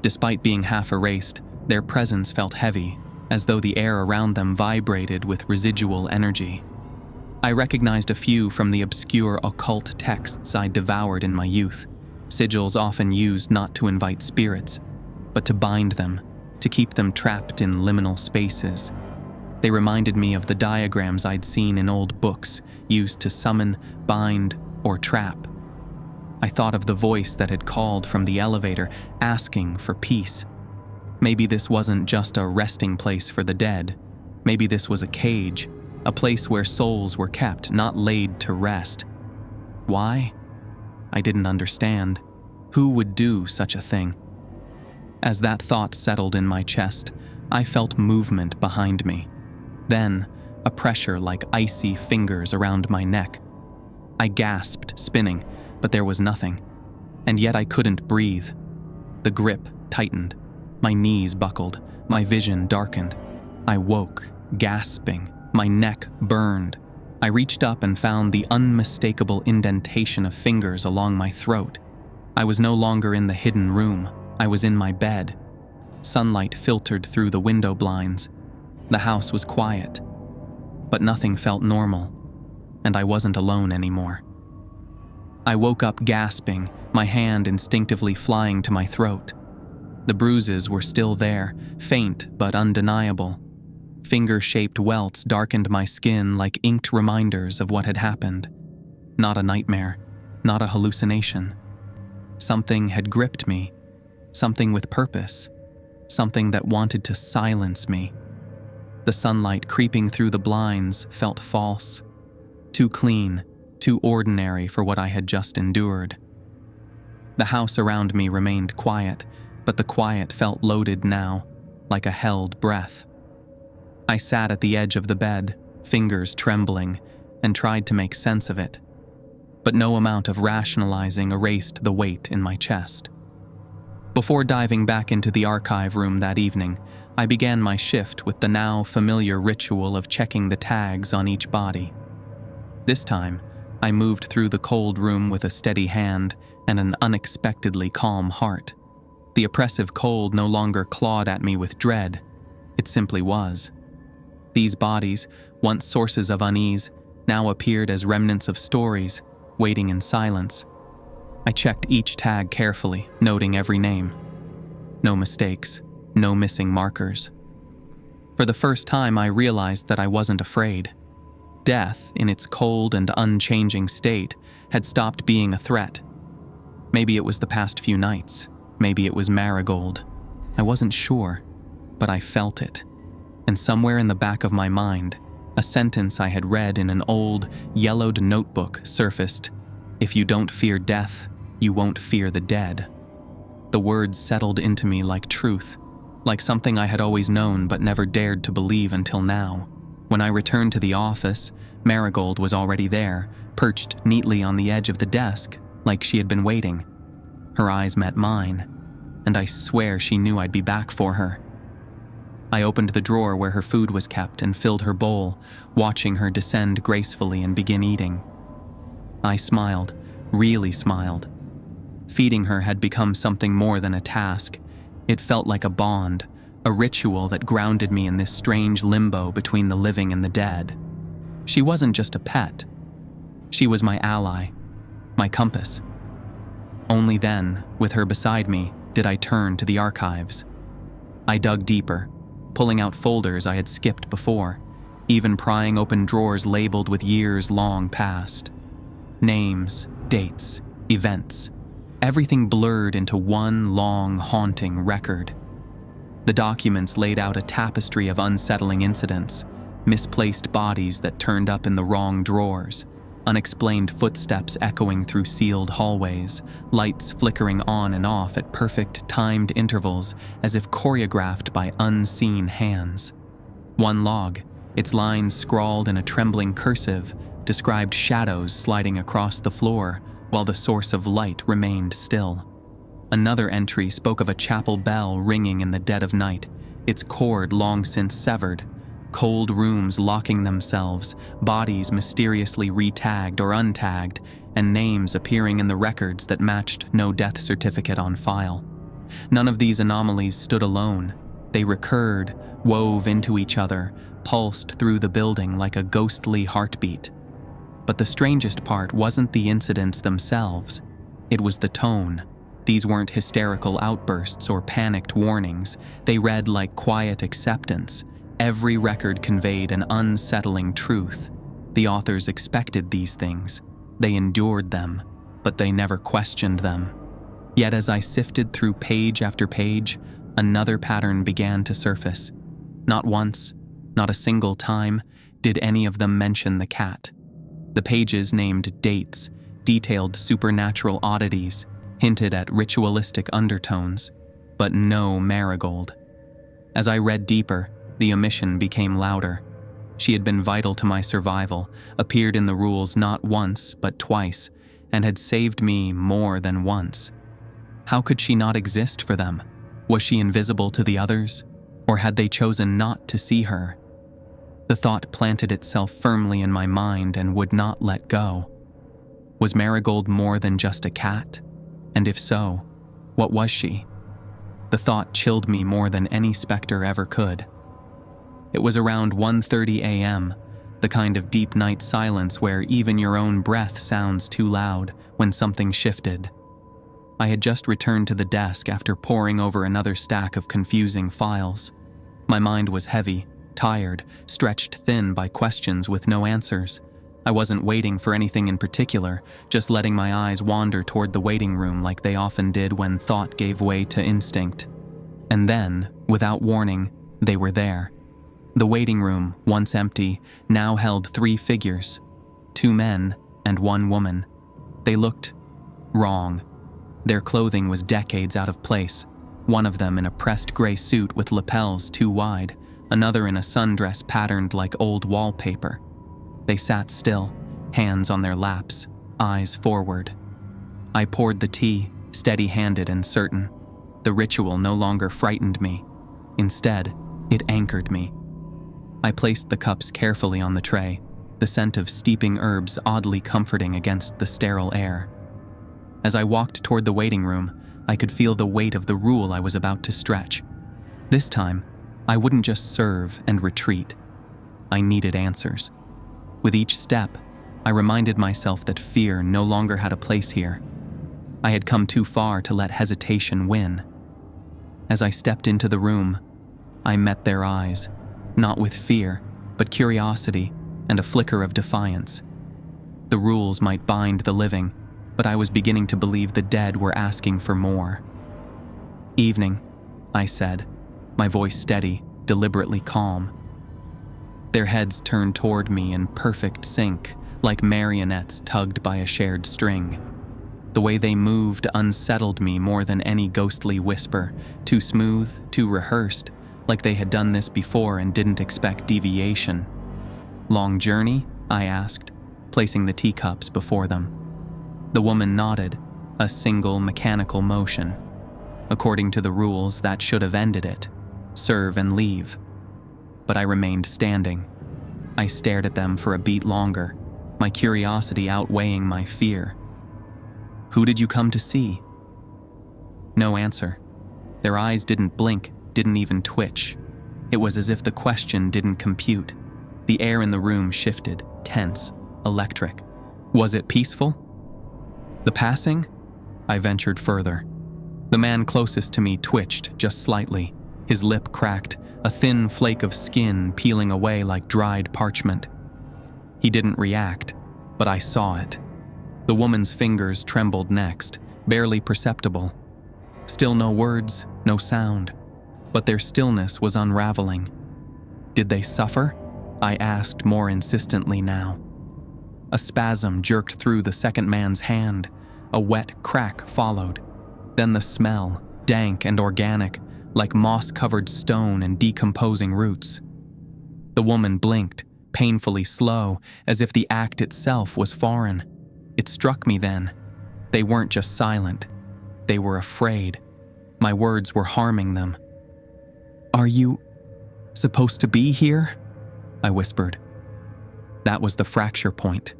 Despite being half erased, their presence felt heavy, as though the air around them vibrated with residual energy. I recognized a few from the obscure occult texts I devoured in my youth, sigils often used not to invite spirits, but to bind them, to keep them trapped in liminal spaces. They reminded me of the diagrams I'd seen in old books, used to summon, bind, or trap. I thought of the voice that had called from the elevator, asking for peace. Maybe this wasn't just a resting place for the dead. Maybe this was a cage, a place where souls were kept, not laid to rest. Why? I didn't understand. Who would do such a thing? As that thought settled in my chest, I felt movement behind me. Then, a pressure like icy fingers around my neck. I gasped, spinning, but there was nothing. And yet I couldn't breathe. The grip tightened. My knees buckled. My vision darkened. I woke, gasping. My neck burned. I reached up and found the unmistakable indentation of fingers along my throat. I was no longer in the hidden room. I was in my bed. Sunlight filtered through the window blinds. The house was quiet, but nothing felt normal, and I wasn't alone anymore. I woke up gasping, my hand instinctively flying to my throat. The bruises were still there, faint but undeniable. Finger-shaped welts darkened my skin like inked reminders of what had happened. Not a nightmare, not a hallucination. Something had gripped me, something with purpose, something that wanted to silence me. The sunlight creeping through the blinds felt false, too clean, too ordinary for what I had just endured. The house around me remained quiet, but the quiet felt loaded now, like a held breath. I sat at the edge of the bed, fingers trembling, and tried to make sense of it. But no amount of rationalizing erased the weight in my chest. Before diving back into the archive room that evening, I began my shift with the now familiar ritual of checking the tags on each body. This time, I moved through the cold room with a steady hand and an unexpectedly calm heart. The oppressive cold no longer clawed at me with dread. It simply was. These bodies, once sources of unease, now appeared as remnants of stories, waiting in silence. I checked each tag carefully, noting every name. No mistakes, no missing markers. For the first time, I realized that I wasn't afraid. Death, in its cold and unchanging state, had stopped being a threat. Maybe it was the past few nights. Maybe it was Marigold. I wasn't sure, but I felt it. And somewhere in the back of my mind, a sentence I had read in an old, yellowed notebook surfaced. If you don't fear death, you won't fear the dead. The words settled into me like truth, like something I had always known but never dared to believe until now. When I returned to the office, Marigold was already there, perched neatly on the edge of the desk, like she had been waiting. Her eyes met mine, and I swear she knew I'd be back for her. I opened the drawer where her food was kept and filled her bowl, watching her descend gracefully and begin eating. I smiled, really smiled. Feeding her had become something more than a task. It felt like a bond, a ritual that grounded me in this strange limbo between the living and the dead. She wasn't just a pet. She was my ally, my compass. Only then, with her beside me, did I turn to the archives. I dug deeper, pulling out folders I had skipped before, even prying open drawers labeled with years long past. Names, dates, events, everything blurred into one long, haunting record. The documents laid out a tapestry of unsettling incidents, misplaced bodies that turned up in the wrong drawers, unexplained footsteps echoing through sealed hallways, lights flickering on and off at perfect timed intervals as if choreographed by unseen hands. One log, its lines scrawled in a trembling cursive, described shadows sliding across the floor while the source of light remained still. Another entry spoke of a chapel bell ringing in the dead of night, its cord long since severed, cold rooms locking themselves, bodies mysteriously retagged or untagged, and names appearing in the records that matched no death certificate on file. None of these anomalies stood alone. They recurred, wove into each other, pulsed through the building like a ghostly heartbeat. But the strangest part wasn't the incidents themselves. It was the tone. These weren't hysterical outbursts or panicked warnings. They read like quiet acceptance. Every record conveyed an unsettling truth. The authors expected these things. They endured them, but they never questioned them. Yet as I sifted through page after page, another pattern began to surface. Not once, not a single time, did any of them mention the cat. The pages named dates, detailed supernatural oddities, hinted at ritualistic undertones, but no Marigold. As I read deeper, the omission became louder. She had been vital to my survival, appeared in the rules not once but twice, and had saved me more than once. How could she not exist for them? Was she invisible to the others? Or had they chosen not to see her? The thought planted itself firmly in my mind and would not let go. Was Marigold more than just a cat? And if so, what was she? The thought chilled me more than any specter ever could. It was around 1:30 a.m., the kind of deep night silence where even your own breath sounds too loud, when something shifted. I had just returned to the desk after poring over another stack of confusing files. My mind was heavy, tired, stretched thin by questions with no answers. I wasn't waiting for anything in particular, just letting my eyes wander toward the waiting room like they often did when thought gave way to instinct. And then, without warning, they were there. The waiting room, once empty, now held 3 figures, 2 men and 1 woman. They looked wrong. Their clothing was decades out of place, one of them in a pressed gray suit with lapels too wide, another in a sundress patterned like old wallpaper. They sat still, hands on their laps, eyes forward. I poured the tea, steady-handed and certain. The ritual no longer frightened me. Instead, it anchored me. I placed the cups carefully on the tray, the scent of steeping herbs oddly comforting against the sterile air. As I walked toward the waiting room, I could feel the weight of the rule I was about to stretch. This time, I wouldn't just serve and retreat. I needed answers. With each step, I reminded myself that fear no longer had a place here. I had come too far to let hesitation win. As I stepped into the room, I met their eyes, not with fear, but curiosity and a flicker of defiance. The rules might bind the living, but I was beginning to believe the dead were asking for more. "Evening," I said, my voice steady, deliberately calm. Their heads turned toward me in perfect sync, like marionettes tugged by a shared string. The way they moved unsettled me more than any ghostly whisper, too smooth, too rehearsed, like they had done this before and didn't expect deviation. "Long journey?" I asked, placing the teacups before them. The woman nodded, a single mechanical motion. According to the rules, that should have ended it. serve and leave. But I remained standing. I stared at them for a beat longer, my curiosity outweighing my fear. "Who did you come to see?" No answer. Their eyes didn't blink, didn't even twitch. It was as if the question didn't compute. The air in the room shifted, tense, electric. Was it peaceful? The passing? I ventured further. The man closest to me twitched just slightly. His lip cracked, a thin flake of skin peeling away like dried parchment. He didn't react, but I saw it. The woman's fingers trembled next, barely perceptible. Still no words, no sound, but their stillness was unraveling. Did they suffer? I asked more insistently now. A spasm jerked through the second man's hand. A wet crack followed. Then the smell, dank and organic, like moss-covered stone and decomposing roots. The woman blinked, painfully slow, as if the act itself was foreign. It struck me then. They weren't just silent. They were afraid. My words were harming them. "Are you supposed to be here?" I whispered. That was the fracture point.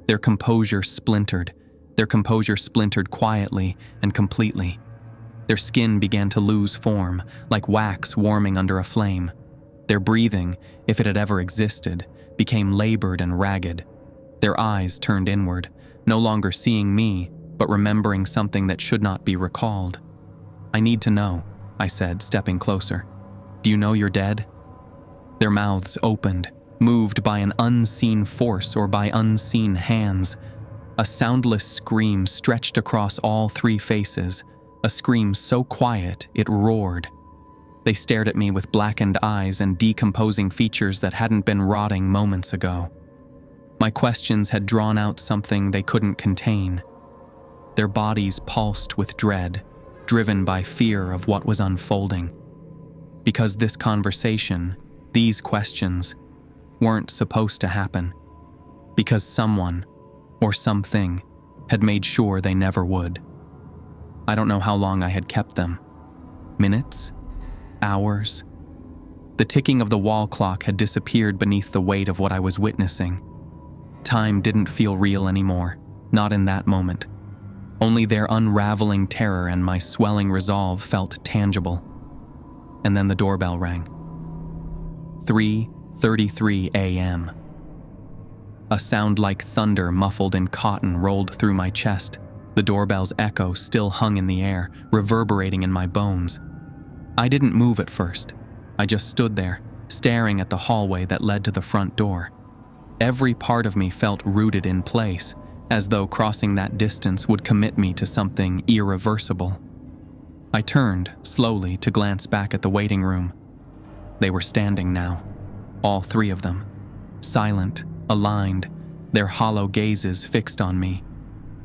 Their composure splintered. Their composure splintered quietly and completely. Their skin began to lose form, like wax warming under a flame. Their breathing, if it had ever existed, became labored and ragged. Their eyes turned inward, no longer seeing me, but remembering something that should not be recalled. "I need to know," I said, stepping closer. "Do you know you're dead?" Their mouths opened, moved by an unseen force or by unseen hands. A soundless scream stretched across all three faces, a scream so quiet it roared. They stared at me with blackened eyes and decomposing features that hadn't been rotting moments ago. My questions had drawn out something they couldn't contain. Their bodies pulsed with dread, driven by fear of what was unfolding. Because this conversation, these questions, weren't supposed to happen. Because someone, or something, had made sure they never would. I don't know how long I had kept them. Minutes? Hours? The ticking of the wall clock had disappeared beneath the weight of what I was witnessing. Time didn't feel real anymore, not in that moment. Only their unraveling terror and my swelling resolve felt tangible. And then the doorbell rang. 3:33 a.m. A sound like thunder muffled in cotton rolled through my chest. The doorbell's echo still hung in the air, reverberating in my bones. I didn't move at first. I just stood there, staring at the hallway that led to the front door. Every part of me felt rooted in place, as though crossing that distance would commit me to something irreversible. I turned, slowly, to glance back at the waiting room. They were standing now, all three of them, silent, aligned, their hollow gazes fixed on me,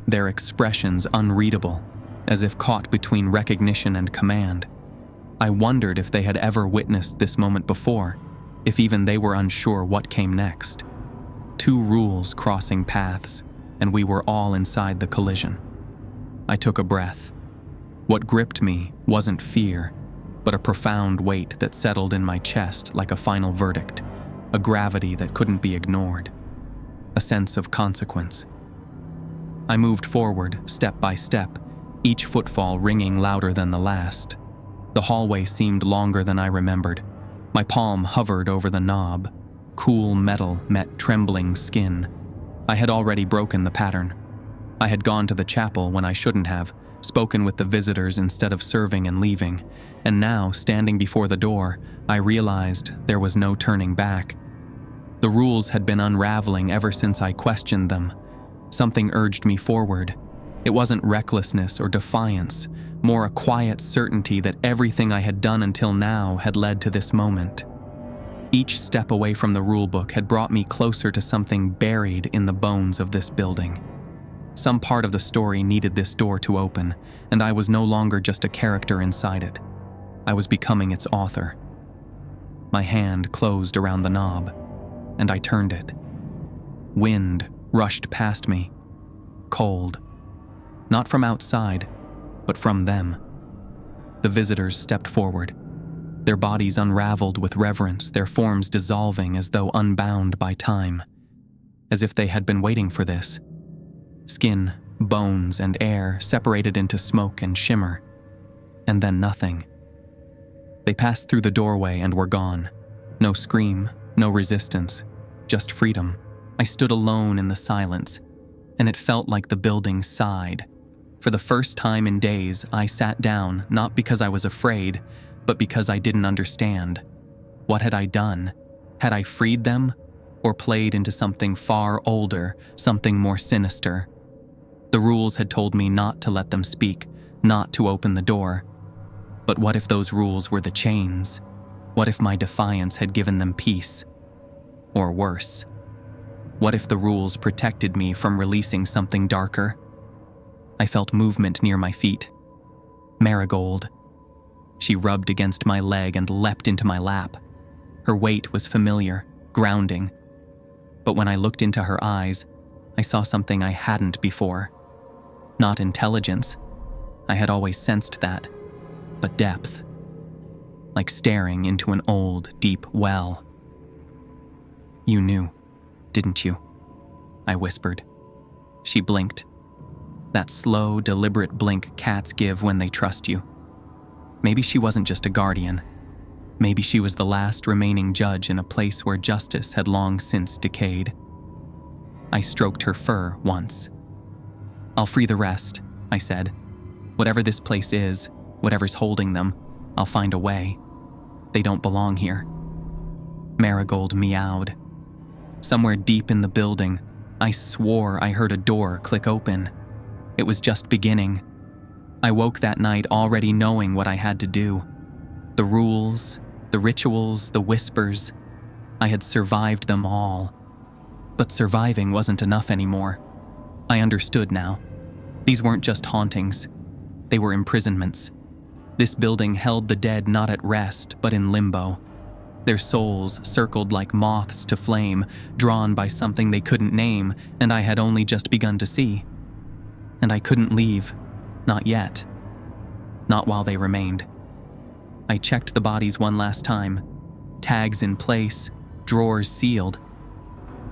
their expressions unreadable, as if caught between recognition and command. I wondered if they had ever witnessed this moment before, if even they were unsure what came next. Two rules crossing paths, and we were all inside the collision. I took a breath. What gripped me wasn't fear, but a profound weight that settled in my chest like a final verdict, a gravity that couldn't be ignored, a sense of consequence. I moved forward, step by step, each footfall ringing louder than the last. The hallway seemed longer than I remembered. My palm hovered over the knob. Cool metal met trembling skin. I had already broken the pattern. I had gone to the chapel when I shouldn't have, spoken with the visitors instead of serving and leaving, and now, standing before the door, I realized there was no turning back. The rules had been unraveling ever since I questioned them. Something urged me forward. It wasn't recklessness or defiance, more a quiet certainty that everything I had done until now had led to this moment. Each step away from the rulebook had brought me closer to something buried in the bones of this building. Some part of the story needed this door to open, and I was no longer just a character inside it. I was becoming its author. My hand closed around the knob, and I turned it. Wind rushed past me, cold. Not from outside, but from them. The visitors stepped forward. their bodies unraveled with reverence, their forms dissolving as though unbound by time, as if they had been waiting for this. Skin, bones, and air separated into smoke and shimmer, and then nothing. They passed through the doorway and were gone. No scream, no resistance, just freedom. I stood alone in the silence, and it felt like the building sighed. For the first time in days, I sat down, not because I was afraid, but because I didn't understand. What had I done? Had I freed them, or played into something far older, something more sinister? The rules had told me not to let them speak, not to open the door. But what if those rules were the chains? What if my defiance had given them peace? Or worse, what if the rules protected me from releasing something darker? I felt movement near my feet. Marigold. She rubbed against my leg and leapt into my lap. Her weight was familiar, grounding. But when I looked into her eyes, I saw something I hadn't before. Not intelligence. I had always sensed that. But depth. Like staring into an old, deep well. "You knew, didn't you?" I whispered. She blinked. That slow, deliberate blink cats give when they trust you. Maybe she wasn't just a guardian. Maybe she was the last remaining judge in a place where justice had long since decayed. I stroked her fur once. "I'll free the rest," I said. "Whatever this place is, whatever's holding them, I'll find a way. They don't belong here." Marigold meowed. Somewhere deep in the building, I swore I heard a door click open. It was just beginning. I woke that night already knowing what I had to do. The rules, the rituals, the whispers. I had survived them all. But surviving wasn't enough anymore. I understood now. These weren't just hauntings. They were imprisonments. This building held the dead not at rest, but in limbo. Their souls circled like moths to flame, drawn by something they couldn't name, and I had only just begun to see. And I couldn't leave. Not yet. Not while they remained. I checked the bodies one last time. Tags in place, drawers sealed.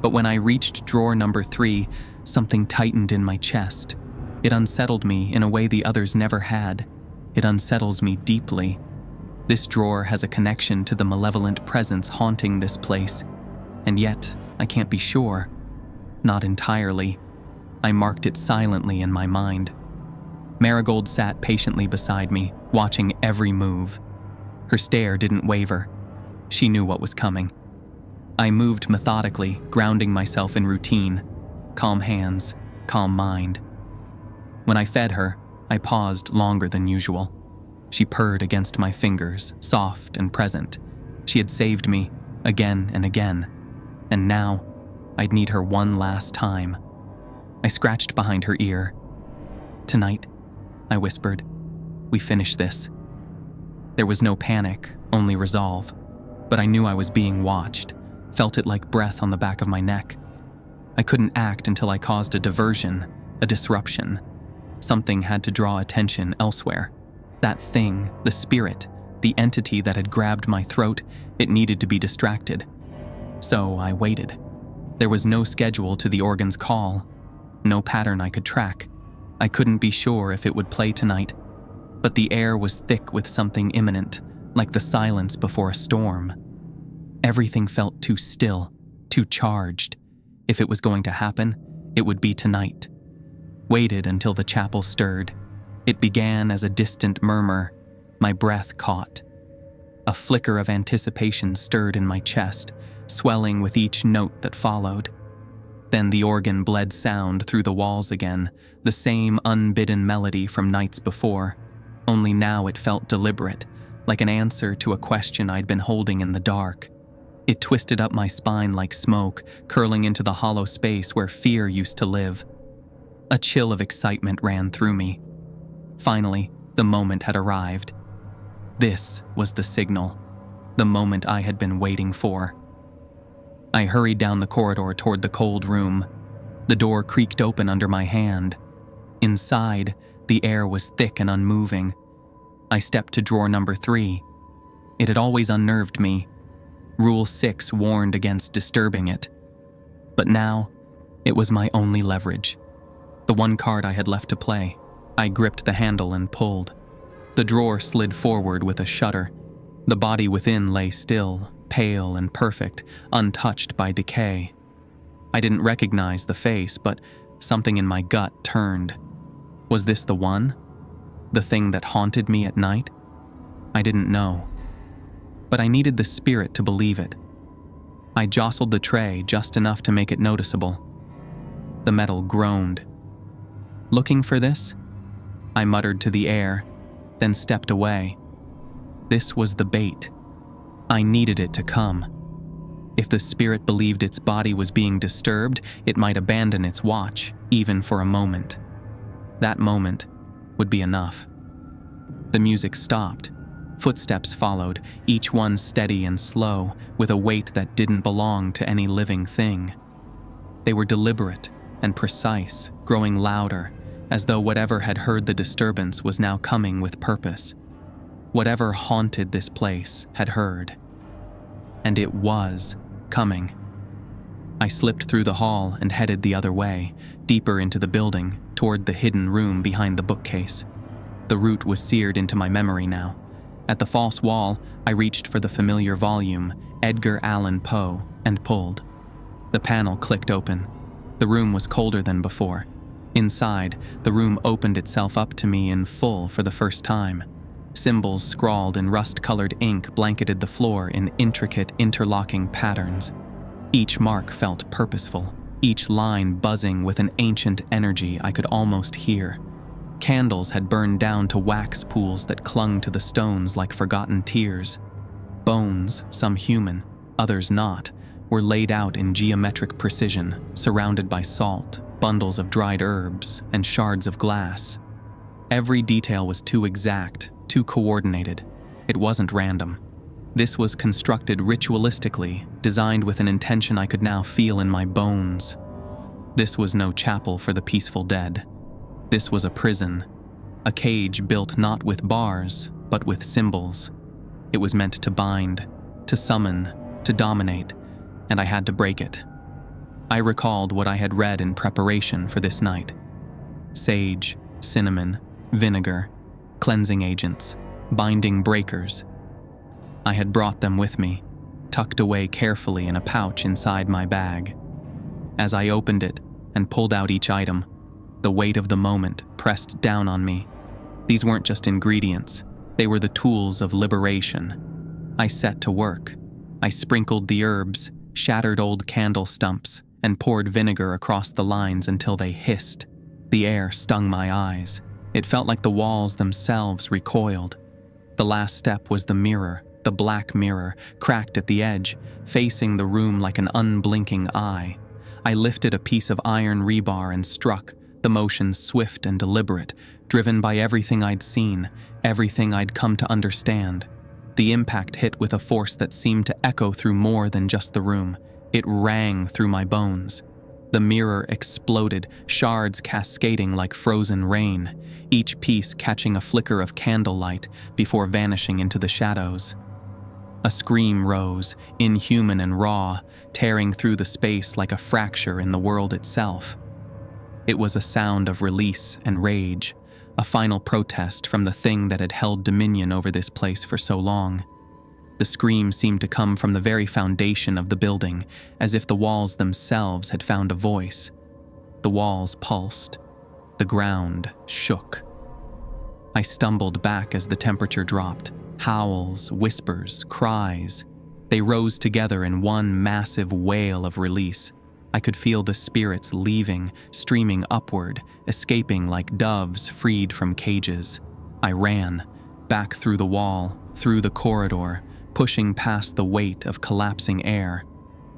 But when I reached drawer number 3, something tightened in my chest. It unsettled me in a way the others never had. It unsettles me deeply. This drawer has a connection to the malevolent presence haunting this place, and yet I can't be sure. Not entirely. I marked it silently in my mind. Marigold sat patiently beside me, watching every move. Her stare didn't waver. She knew what was coming. I moved methodically, grounding myself in routine. Calm hands, calm mind. When I fed her, I paused longer than usual. She purred against my fingers, soft and present. She had saved me, again and again. And now, I'd need her one last time. I scratched behind her ear. "Tonight," I whispered, "we finish this." There was no panic, only resolve. But I knew I was being watched, felt it like breath on the back of my neck. I couldn't act until I caused a diversion, a disruption. Something had to draw attention elsewhere. That thing, the spirit, the entity that had grabbed my throat, it needed to be distracted. So I waited. There was no schedule to the organ's call, no pattern I could track. I couldn't be sure if it would play tonight, but the air was thick with something imminent, like the silence before a storm. Everything felt too still, too charged. If it was going to happen, it would be tonight. Waited until the chapel stirred. It began as a distant murmur. My breath caught. A flicker of anticipation stirred in my chest, swelling with each note that followed. Then the organ bled sound through the walls again, the same unbidden melody from nights before. Only now it felt deliberate, like an answer to a question I'd been holding in the dark. It twisted up my spine like smoke, curling into the hollow space where fear used to live. A chill of excitement ran through me. Finally, the moment had arrived. This was the signal, the moment I had been waiting for. I hurried down the corridor toward the cold room. The door creaked open under my hand. Inside, the air was thick and unmoving. I stepped to drawer number 3. It had always unnerved me. Rule 6 warned against disturbing it. But now, it was my only leverage. The one card I had left to play. I gripped the handle and pulled. The drawer slid forward with a shudder. The body within lay still, pale and perfect, untouched by decay. I didn't recognize the face, but something in my gut turned. Was this the one? The thing that haunted me at night? I didn't know. But I needed the spirit to believe it. I jostled the tray just enough to make it noticeable. The metal groaned. Looking for this? I muttered to the air, then stepped away. This was the bait. I needed it to come. If the spirit believed its body was being disturbed, it might abandon its watch, even for a moment. That moment would be enough. The music stopped. Footsteps followed, each one steady and slow, with a weight that didn't belong to any living thing. They were deliberate and precise, growing louder, as though whatever had heard the disturbance was now coming with purpose. Whatever haunted this place had heard. And it was coming. I slipped through the hall and headed the other way, deeper into the building, toward the hidden room behind the bookcase. The route was seared into my memory now. At the false wall, I reached for the familiar volume, Edgar Allan Poe, and pulled. The panel clicked open. The room was colder than before. Inside, the room opened itself up to me in full for the first time. Symbols scrawled in rust-colored ink blanketed the floor in intricate, interlocking patterns. Each mark felt purposeful, each line buzzing with an ancient energy I could almost hear. Candles had burned down to wax pools that clung to the stones like forgotten tears. Bones, some human, others not, were laid out in geometric precision, surrounded by salt, bundles of dried herbs, and shards of glass. Every detail was too exact, too coordinated. It wasn't random. This was constructed ritualistically, designed with an intention I could now feel in my bones. This was no chapel for the peaceful dead. This was a prison, a cage built not with bars, but with symbols. It was meant to bind, to summon, to dominate, and I had to break it. I recalled what I had read in preparation for this night. Sage, cinnamon, vinegar, cleansing agents, binding breakers. I had brought them with me, tucked away carefully in a pouch inside my bag. As I opened it and pulled out each item, the weight of the moment pressed down on me. These weren't just ingredients, they were the tools of liberation. I set to work. I sprinkled the herbs, shattered old candle stumps, and poured vinegar across the lines until they hissed. The air stung my eyes. It felt like the walls themselves recoiled. The last step was the mirror, the black mirror, cracked at the edge, facing the room like an unblinking eye. I lifted a piece of iron rebar and struck, the motion swift and deliberate, driven by everything I'd seen, everything I'd come to understand. The impact hit with a force that seemed to echo through more than just the room. It rang through my bones. The mirror exploded, shards cascading like frozen rain, each piece catching a flicker of candlelight before vanishing into the shadows. A scream rose, inhuman and raw, tearing through the space like a fracture in the world itself. It was a sound of release and rage, a final protest from the thing that had held dominion over this place for so long. The scream seemed to come from the very foundation of the building, as if the walls themselves had found a voice. The walls pulsed. The ground shook. I stumbled back as the temperature dropped. Howls, whispers, cries. They rose together in one massive wail of release. I could feel the spirits leaving, streaming upward, escaping like doves freed from cages. I ran, back through the wall, through the corridor, pushing past the weight of collapsing air.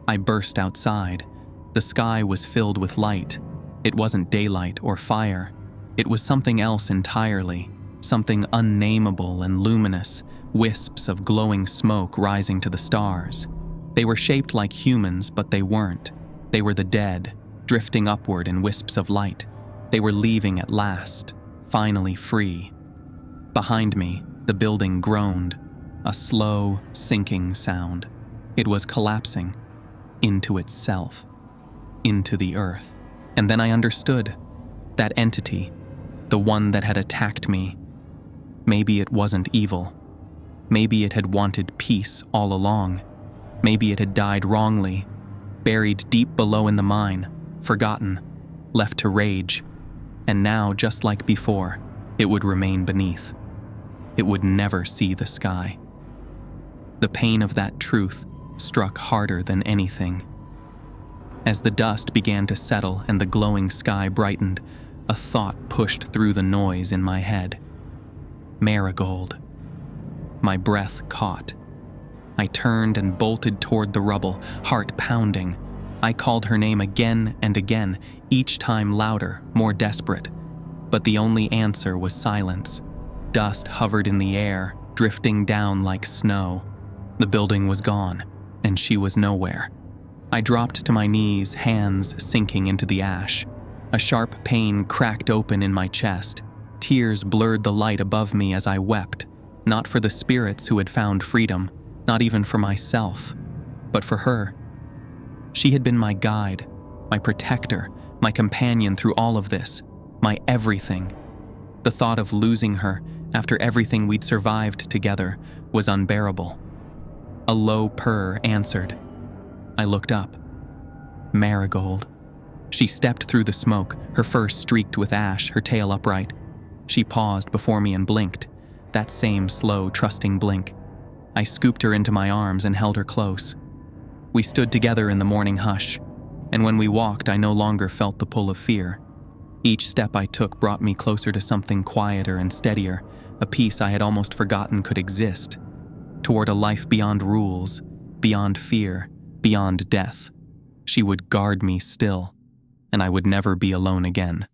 I burst outside. The sky was filled with light. It wasn't daylight or fire. It was something else entirely, something unnameable and luminous, wisps of glowing smoke rising to the stars. They were shaped like humans, but they weren't. They were the dead, drifting upward in wisps of light. They were leaving at last, finally free. Behind me, the building groaned. a slow, sinking sound. It was collapsing into itself, into the earth. And then I understood. That entity, the one that had attacked me, maybe it wasn't evil. Maybe it had wanted peace all along. Maybe it had died wrongly, buried deep below in the mine, forgotten, left to rage. And now, just like before, it would remain beneath. It would never see the sky. The pain of that truth struck harder than anything. As the dust began to settle and the glowing sky brightened, a thought pushed through the noise in my head. Marigold. My breath caught. I turned and bolted toward the rubble, heart pounding. I called her name again and again, each time louder, more desperate. But the only answer was silence. Dust hovered in the air, drifting down like snow. The building was gone, and she was nowhere. I dropped to my knees, hands sinking into the ash. A sharp pain cracked open in my chest. Tears blurred the light above me as I wept, not for the spirits who had found freedom, not even for myself, but for her. She had been my guide, my protector, my companion through all of this, my everything. The thought of losing her after everything we'd survived together was unbearable. A low purr answered. I looked up. Marigold. She stepped through the smoke, her fur streaked with ash, her tail upright. She paused before me and blinked, that same slow, trusting blink. I scooped her into my arms and held her close. We stood together in the morning hush, and when we walked, I no longer felt the pull of fear. Each step I took brought me closer to something quieter and steadier, a peace I had almost forgotten could exist, toward a life beyond rules, beyond fear, beyond death. She would guard me still, and I would never be alone again.